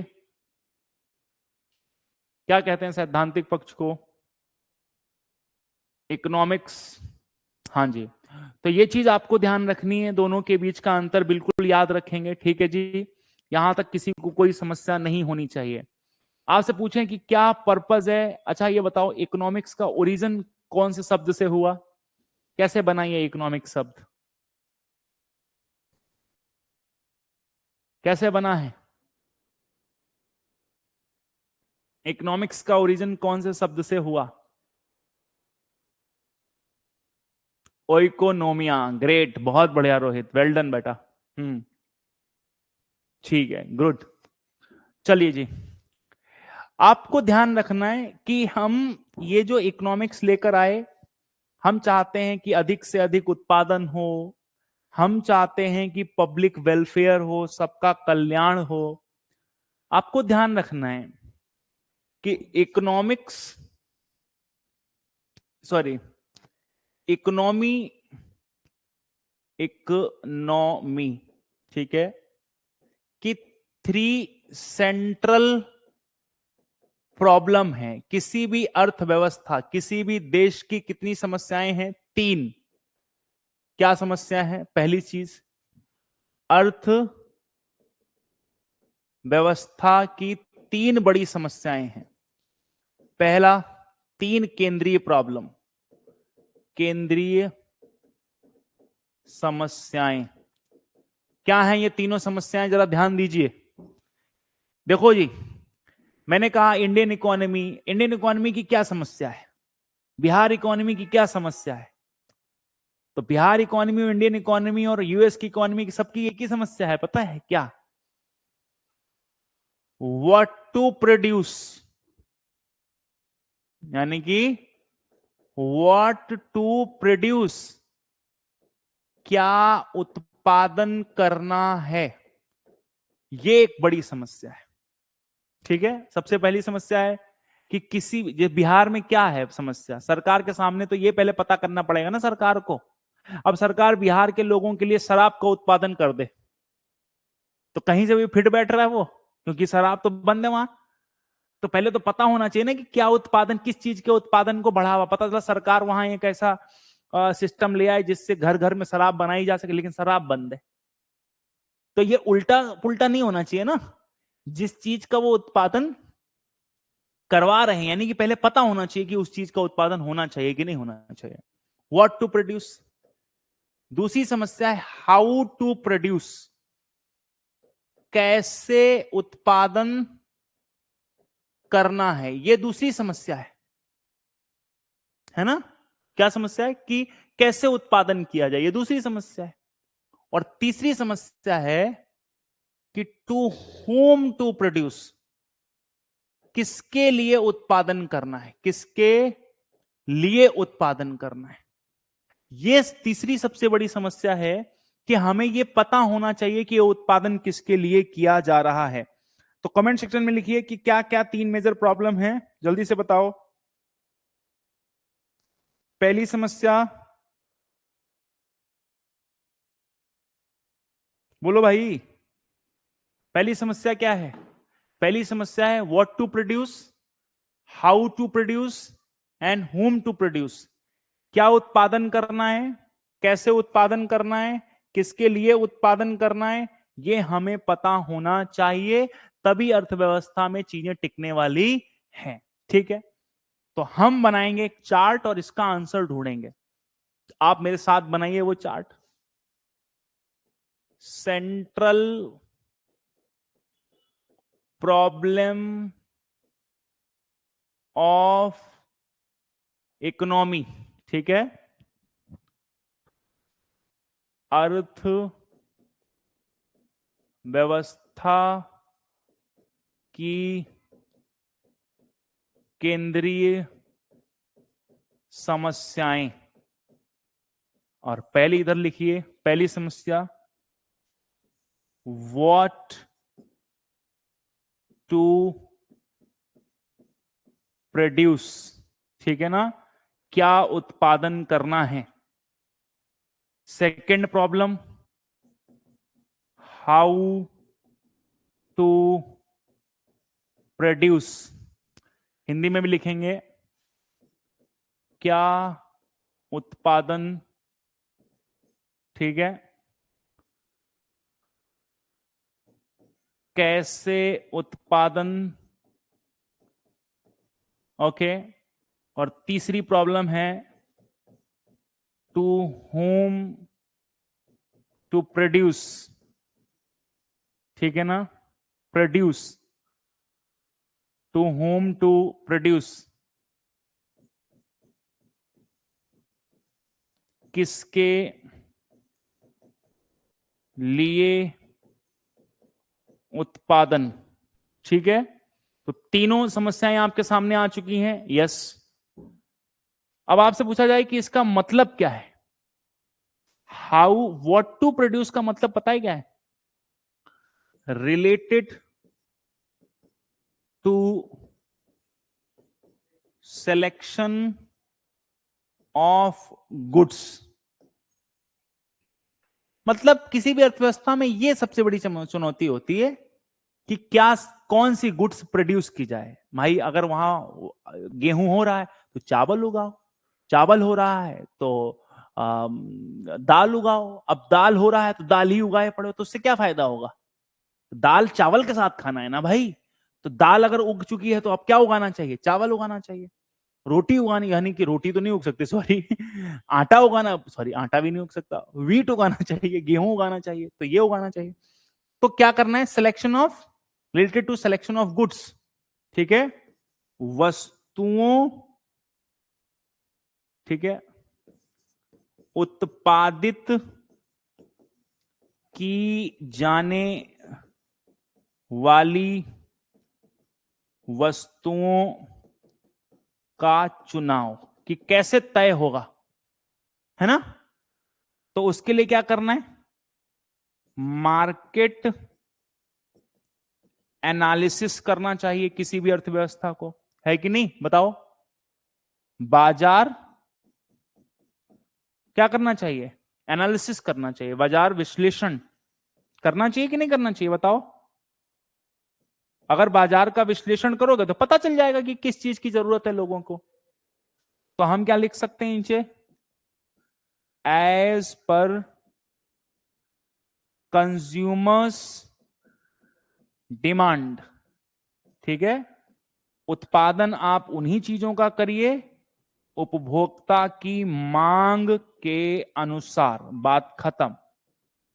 क्या कहते हैं सैद्धांतिक पक्ष को? इकोनॉमिक्स। हाँ जी। तो ये चीज आपको ध्यान रखनी है, दोनों के बीच का अंतर बिल्कुल याद रखेंगे। ठीक है जी, यहां तक किसी को कोई समस्या नहीं होनी चाहिए। आपसे पूछें कि क्या पर्पस है, अच्छा ये बताओ इकोनॉमिक्स का ओरिजिन कौन से शब्द से हुआ, कैसे बना ये इकोनॉमिक शब्द, कैसे बना है? इकोनॉमिक्स का ओरिजिन कौन से शब्द से हुआ? ओइकोनोमिया। ग्रेट, बहुत बढ़िया रोहित, वेल डन बेटा। ठीक है, गुड। चलिए जी, आपको ध्यान रखना है कि हम ये जो इकोनॉमिक्स लेकर आए, हम चाहते हैं कि अधिक से अधिक उत्पादन हो, हम चाहते हैं कि पब्लिक वेलफेयर हो, सबका कल्याण हो। आपको ध्यान रखना है कि इकोनॉमिक्स, सॉरी, इकोनॉमी, इकोनॉमी, ठीक है, कि 3 सेंट्रल प्रॉब्लम है किसी भी अर्थव्यवस्था, किसी भी देश की। कितनी समस्याएं हैं? 3। क्या समस्या है? पहली चीज, अर्थ व्यवस्था की 3 बड़ी समस्याएं हैं। पहला, 3 केंद्रीय प्रॉब्लम, केंद्रीय समस्याएं। क्या हैं ये तीनों समस्याएं? जरा ध्यान दीजिए। देखो जी, मैंने कहा इंडियन इकोनॉमी, इंडियन इकोनॉमी की क्या समस्या है, बिहार इकोनॉमी की क्या समस्या है? तो बिहार इकोनॉमी, इंडियन इकोनॉमी और यूएस की इकोनॉमी की सबकी एक ही समस्या है, पता है क्या? व्हाट टू प्रोड्यूस, यानी कि व्हाट टू प्रोड्यूस, क्या उत्पादन करना है, ये एक बड़ी समस्या है। ठीक है, सबसे पहली समस्या है कि किसी बिहार में क्या है समस्या, सरकार के सामने तो ये पहले पता करना पड़ेगा ना सरकार को। अब सरकार बिहार के लोगों के लिए शराब का उत्पादन कर दे तो कहीं से भी फिट बैठ रहा है वो, क्योंकि शराब तो बंद है वहां। तो पहले तो पता होना चाहिए ना कि क्या उत्पादन, किस चीज के उत्पादन को बढ़ावा। पता चला सरकार वहां एक ऐसा सिस्टम ले आए जिससे घर घर में शराब बनाई जा सके, लेकिन शराब बंद है। तो ये उल्टा पुल्टा नहीं होना चाहिए ना, जिस चीज का वो उत्पादन करवा रहे हैं, यानी कि पहले पता होना चाहिए कि उस चीज का उत्पादन होना चाहिए कि नहीं होना चाहिए। What to produce. दूसरी समस्या है हाउ टू प्रोड्यूस, कैसे उत्पादन करना है, यह दूसरी समस्या है ना? क्या समस्या है? कि कैसे उत्पादन किया जाए, यह दूसरी समस्या है। और तीसरी समस्या है कि टू होम टू प्रोड्यूस, किसके लिए उत्पादन करना है, किसके लिए उत्पादन करना है। यह तीसरी सबसे बड़ी समस्या है कि हमें यह पता होना चाहिए कि उत्पादन किसके लिए किया जा रहा है। तो कमेंट सेक्शन में लिखिए कि क्या क्या 3 मेजर प्रॉब्लम है, जल्दी से बताओ। पहली समस्या बोलो भाई, पहली समस्या क्या है? पहली समस्या है what to produce, how to produce and whom to produce. क्या उत्पादन करना है, कैसे उत्पादन करना है, किसके लिए उत्पादन करना है, यह हमें पता होना चाहिए, तभी अर्थव्यवस्था में चीजें टिकने वाली हैं। ठीक है, तो हम बनाएंगे एक चार्ट और इसका आंसर ढूंढेंगे। आप मेरे साथ बनाइए वो chart. Central problem of economy, ठीक है, अर्थ व्यवस्था की केंद्रीय समस्याएं। और पहली इधर लिखिए, पहली समस्या, व्हाट टू प्रोड्यूस। ठीक है ना, क्या उत्पादन करना है। Second problem, how to produce. Hindi में भी लिखेंगे, क्या उत्पादन, ठीक है, कैसे उत्पादन। ओके। और तीसरी प्रॉब्लम है, टू होम टू प्रोड्यूस। ठीक है ना, produce, to whom to produce, किसके लिए उत्पादन। ठीक है, तो तीनों समस्याएं आपके सामने आ चुकी हैं। यस। अब आपसे पूछा जाए कि इसका मतलब क्या है। हाउ, व्हाट टू प्रोड्यूस का मतलब पता है क्या है? Related to selection of goods. मतलब किसी भी अर्थव्यवस्था में यह सबसे बड़ी चुनौती होती है कि क्या, कौन सी गुड्स प्रोड्यूस की जाए। भाई अगर वहां गेहूं हो रहा है तो चावल उगाओ, चावल हो रहा है तो दाल उगाओ। अब दाल हो रहा है तो दाल ही उगाए पड़ो, तो उससे क्या फायदा होगा? दाल चावल के साथ खाना है ना भाई। तो दाल अगर उग चुकी है तो अब क्या उगाना चाहिए? चावल उगाना चाहिए। रोटी उगानी, यानी कि रोटी तो नहीं उग सकती, सॉरी, आटा उगाना, सॉरी आटा भी नहीं उग सकता, वीट उगाना चाहिए, गेहूं उगाना चाहिए, तो ये उगाना चाहिए। तो क्या करना है? Selection of, related to selection of goods. ठीक है, वस्तुओं, ठीक है, उत्पादित की जाने वाली वस्तुओं का चुनाव, कि कैसे तय होगा, है ना। तो उसके लिए क्या करना है? मार्केट एनालिसिस करना चाहिए किसी भी अर्थव्यवस्था को, है कि नहीं? बताओ। बाजार क्या करना चाहिए? एनालिसिस करना चाहिए, बाजार विश्लेषण करना चाहिए कि नहीं करना चाहिए? बताओ। अगर बाजार का विश्लेषण करोगे तो पता चल जाएगा कि किस चीज की जरूरत है लोगों को। तो हम क्या लिख सकते हैं नीचे? As per consumers demand. ठीक है, उत्पादन आप उन्हीं चीजों का करिए उपभोक्ता की मांग के अनुसार। बात खत्म।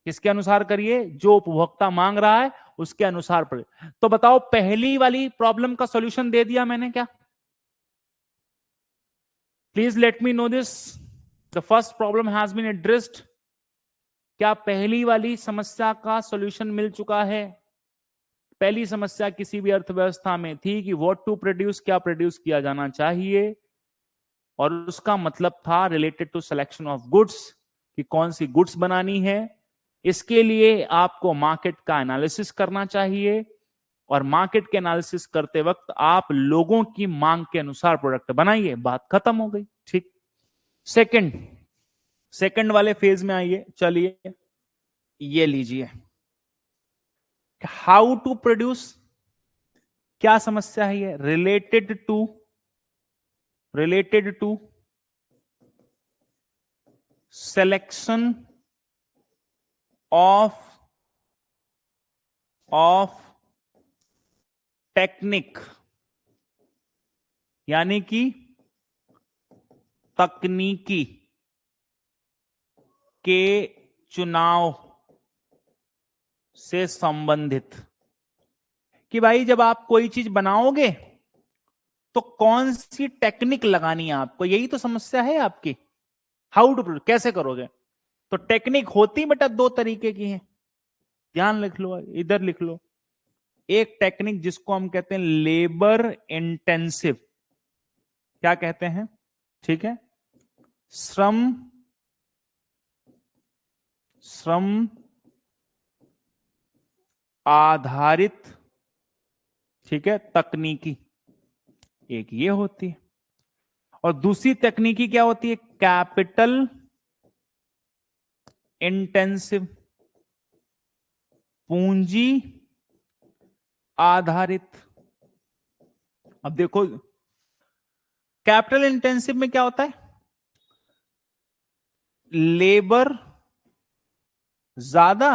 किसके अनुसार करिए? जो उपभोक्ता मांग रहा है उसके अनुसार पड़े। तो बताओ, पहली वाली प्रॉब्लम का सॉल्यूशन दे दिया मैंने क्या? Please let me know this. The first problem has been addressed. क्या पहली वाली समस्या का सॉल्यूशन मिल चुका है? पहली समस्या किसी भी अर्थव्यवस्था में थी कि व्हाट टू प्रोड्यूस, क्या प्रोड्यूस किया जाना चाहिए, और उसका मतलब था related to selection of goods, कि कौन सी गुड्स बनानी है। इसके लिए आपको मार्केट का एनालिसिस करना चाहिए, और मार्केट के एनालिसिस करते वक्त आप लोगों की मांग के अनुसार प्रोडक्ट बनाइए। बात खत्म हो गई। ठीक। सेकंड वाले फेज में आइए। चलिए ये लीजिए, हाउ टू प्रोड्यूस। क्या समस्या है ये? Related to selection of technique, यानी कि तकनीकी के चुनाव से संबंधित। कि भाई जब आप कोई चीज बनाओगे तो कौन सी टेक्निक लगानी है आपको, यही तो समस्या है आपकी। हाउ टू, कैसे करोगे? तो टेक्निक होती बेटा दो तरीके की है, ध्यान लिख लो, इधर लिख लो। एक टेक्निक जिसको हम कहते हैं लेबर इंटेंसिव, क्या कहते हैं, ठीक है, श्रम आधारित, ठीक है, तकनीकी, एक ये होती है। और दूसरी तकनीकी क्या होती है, कैपिटल इंटेंसिव, पूंजी आधारित। अब देखो कैपिटल इंटेंसिव में क्या होता है, लेबर ज्यादा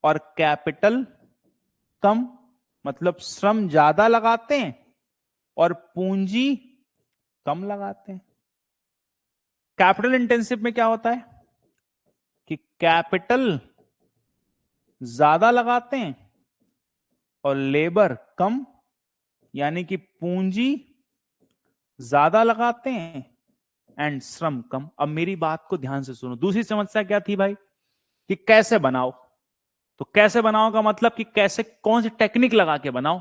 और कैपिटल कम, मतलब श्रम ज्यादा लगाते हैं और पूंजी कम लगाते हैं। कैपिटल इंटेंसिव में क्या होता है कि कैपिटल ज्यादा लगाते हैं और लेबर कम, यानी कि पूंजी ज्यादा लगाते हैं एंड श्रम कम। अब मेरी बात को ध्यान से सुनो, दूसरी समस्या क्या थी भाई कि कैसे बनाओ, तो कैसे बनाओ का मतलब कि कैसे, कौन सी टेक्निक लगा के बनाओ।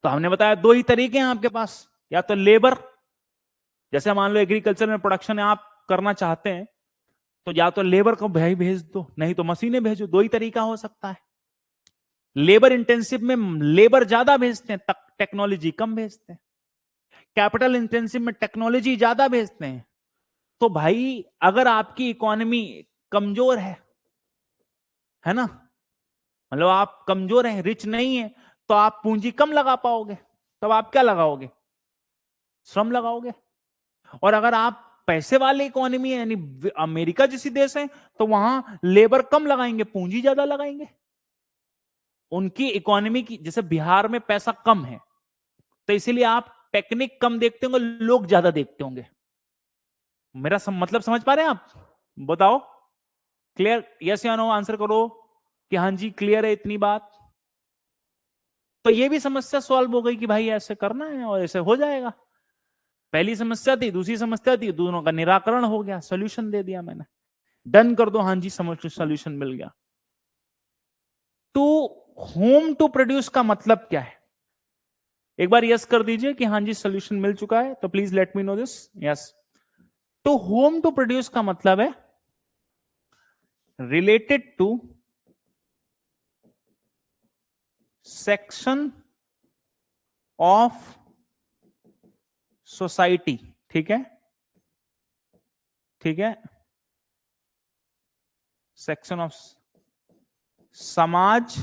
तो हमने बताया दो ही तरीके हैं आपके पास, या तो लेबर, जैसे मान लो एग्रीकल्चर में प्रोडक्शन आप करना चाहते हैं तो या तो लेबर को भेज दो, नहीं तो मशीनें भेजो, दो ही तरीका हो सकता है। लेबर इंटेंसिव में लेबर ज्यादा भेजते हैं, टेक्नोलॉजी कम भेजते हैं। कैपिटल इंटेंसिव में टेक्नोलॉजी ज्यादा भेजते हैं। तो भाई अगर आपकी इकोनॉमी कमजोर है ना, मतलब आप कमजोर हैं, रिच नहीं है, तो आप पूंजी कम लगा पाओगे, तब आप क्या लगाओगे, श्रम लगाओगे। और अगर आप पैसे वाले इकोनॉमी है, यानी अमेरिका जैसी देश है, तो वहां लेबर कम लगाएंगे, पूंजी ज्यादा लगाएंगे। उनकी इकोनॉमी की, जैसे बिहार में पैसा कम है, तो इसीलिए आप टेक्निक कम देखते होंगे, लोग ज्यादा देखते होंगे। मेरा मतलब समझ पा रहे हैं आप, बताओ क्लियर, यस या नो आंसर करो कि हाँ जी क्लियर है इतनी बात। तो ये भी समस्या सॉल्व हो गई कि भाई ऐसे करना है और ऐसे हो जाएगा। पहली समस्या थी, दूसरी समस्या थी, दोनों का निराकरण हो गया, सोल्यूशन दे दिया मैंने, डन कर दो, हाँ जी सोल्यूशन मिल गया। टू होम टू प्रोड्यूस का मतलब क्या है, एक बार यस कर दीजिए कि हाँ जी सोल्यूशन मिल चुका है, तो please let me know this. Yes, to whom to produce का मतलब है related to section of society, ठीक है, ठीक है, सेक्शन ऑफ समाज,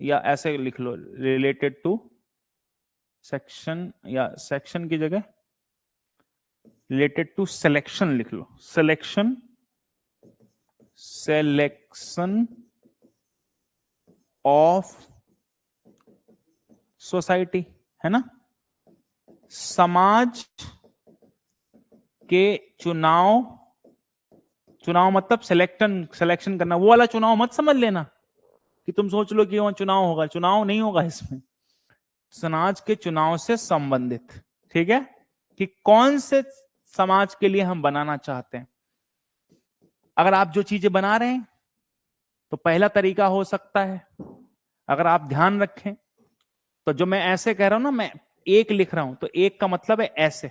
या ऐसे लिख लो रिलेटेड टू सेक्शन, या सेक्शन की जगह रिलेटेड टू सिलेक्शन लिख लो, सिलेक्शन ऑफ सोसाइटी, है ना, समाज के चुनाव मतलब सिलेक्शन करना, वो वाला चुनाव मत समझ लेना कि तुम सोच लो कि वहां चुनाव होगा, चुनाव नहीं होगा इसमें, समाज के चुनाव से संबंधित, ठीक है, कि कौन से समाज के लिए हम बनाना चाहते हैं। अगर आप जो चीजें बना रहे हैं तो पहला तरीका हो सकता है, अगर आप ध्यान रखें तो जो मैं ऐसे कह रहा हूं ना, मैं एक लिख रहा हूं तो एक का मतलब है ऐसे,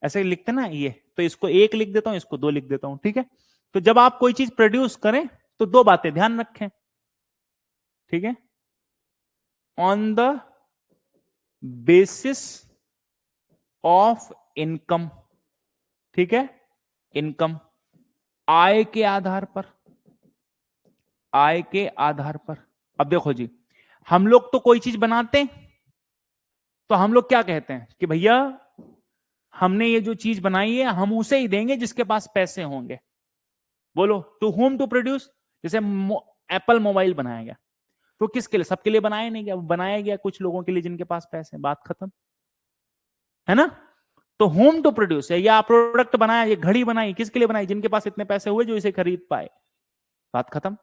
ऐसे लिखते ना ये, तो इसको एक लिख देता हूं, इसको दो लिख देता हूं, ठीक है। तो जब आप कोई चीज प्रोड्यूस करें तो दो बातें ध्यान रखें, ठीक है, on the basis of income, ठीक है, इनकम, आय के आधार पर, आय के आधार पर। अब देखो जी, हम लोग तो कोई चीज बनाते हैं तो हम लोग क्या कहते हैं कि भैया हमने ये जो चीज बनाई है हम उसे ही देंगे जिसके पास पैसे होंगे। बोलो टू होम टू प्रोड्यूस, जैसे एप्पल मोबाइल बनाया गया तो किसके लिए, सबके लिए बनाया नहीं गया, बनाया गया कुछ लोगों के लिए जिनके पास पैसे, बात खत्म, है ना। तो होम टू प्रोड्यूस है, या प्रोडक्ट बनाया, ये घड़ी बनाई, किसके लिए बनाई, जिनके पास इतने पैसे हुए जो इसे खरीद पाए, बात खत्म,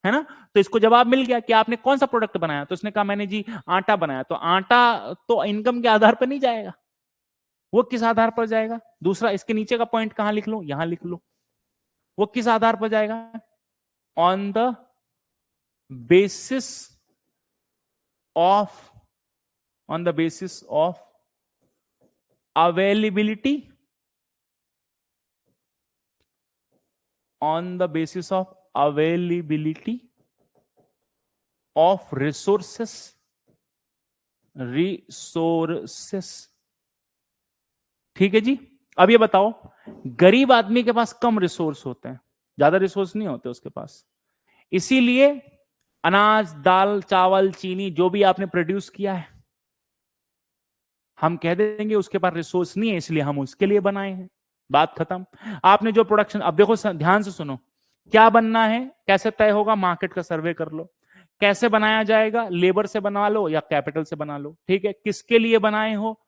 है ना। तो इसको जवाब मिल गया कि आपने कौन सा प्रोडक्ट बनाया, तो उसने कहा मैंने जी आटा बनाया, तो आटा तो इनकम के आधार पर नहीं जाएगा, वो किस आधार पर जाएगा। दूसरा, इसके नीचे का पॉइंट कहां लिख लो, यहां लिख लो, वो किस आधार पर जाएगा? On the basis of availability, on the basis of availability of resources. ठीक है जी। अब ये बताओ, गरीब आदमी के पास कम रिसोर्स होते हैं, ज्यादा रिसोर्स नहीं होते उसके पास, इसीलिए अनाज, दाल, चावल, चीनी जो भी आपने प्रोड्यूस किया है, हम कह देंगे उसके पास रिसोर्स नहीं है इसलिए हम उसके लिए बनाए हैं, बात खत्म। आपने जो प्रोडक्शन, अब देखो ध्यान से सुनो, क्या बनना है, कैसे तय होगा, मार्केट का सर्वे कर लो। कैसे बनाया जाएगा, लेबर से बना लो या कैपिटल से बना लो, ठीक है। किसके लिए बनाए हो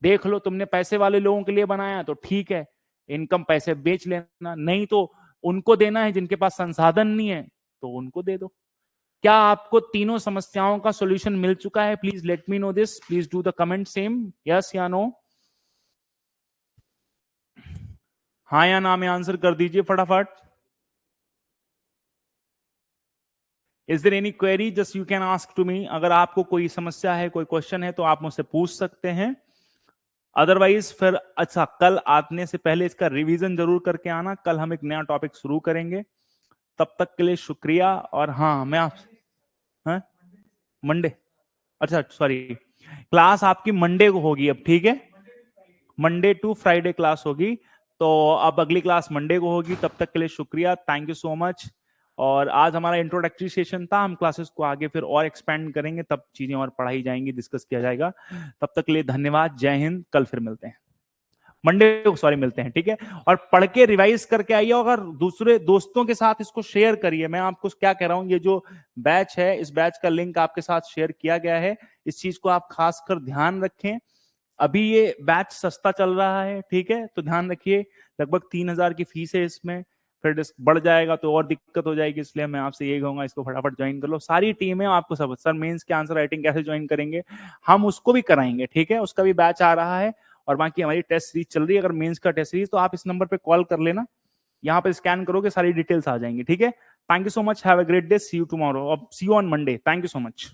देख लो, तुमने पैसे वाले लोगों के लिए बनाया तो ठीक है, इनकम पैसे बेच लेना, नहीं तो उनको देना है जिनके पास संसाधन नहीं है तो उनको दे दो। क्या आपको तीनों समस्याओं का सॉल्यूशन मिल चुका है? Please let me know this, please do the comment same, yes या नो, हाँ या ना में आंसर कर दीजिए फटाफट। Is there any query, just you can ask to me. अगर आपको कोई समस्या है, कोई क्वेश्चन है तो आप मुझसे पूछ सकते हैं, अदरवाइज फिर अच्छा, कल आने से पहले इसका रिवीजन जरूर करके आना, कल हम एक नया टॉपिक शुरू करेंगे। तब तक के लिए शुक्रिया। और हाँ, मैं आप मंडे, अच्छा सॉरी, क्लास आपकी मंडे को होगी अब, ठीक है, मंडे टू फ्राइडे क्लास होगी, तो अब अगली क्लास मंडे को होगी। तब तक के लिए शुक्रिया, थैंक यू सो मच। और आज हमारा इंट्रोडक्टरी सेशन था, हम क्लासेस को आगे फिर और एक्सपेंड करेंगे, तब चीजें और पढ़ाई जाएंगी, डिस्कस किया जाएगा। तब तक के लिए धन्यवाद, जय हिंद। कल फिर मिलते हैं, मंडे को सॉरी मिलते हैं, ठीक है। और पढ़ के रिवाइज करके आइए, अगर दूसरे दोस्तों के साथ इसको शेयर करिए। मैं आपको क्या कह रहा हूं, ये जो बैच है, इस बैच का लिंक आपके साथ शेयर किया गया है, इस चीज को आप खासकर ध्यान रखें। अभी ये बैच सस्ता चल रहा है, ठीक है, तो ध्यान रखिए, लगभग 3,000 की फीस है इसमें, फिर बढ़ जाएगा तो और दिक्कत हो जाएगी, इसलिए मैं आपसे यही कहूंगा, इसको फटाफट ज्वाइन कर लो। सारी टीम है, आपको सब, सर मेंस के आंसर राइटिंग कैसे ज्वाइन करेंगे, हम उसको भी कराएंगे, ठीक है, उसका भी बैच आ रहा है। और बाकी हमारी टेस्ट सीरीज चल रही है, अगर मेंस का टेस्ट सीरीज, तो आप इस नंबर पे कॉल कर लेना, यहाँ पे स्कैन करोगे सारी डिटेल्स आ जाएंगी, ठीक है। Thank you so much, have a great day, see you tomorrow, see you on Monday, thank you so much.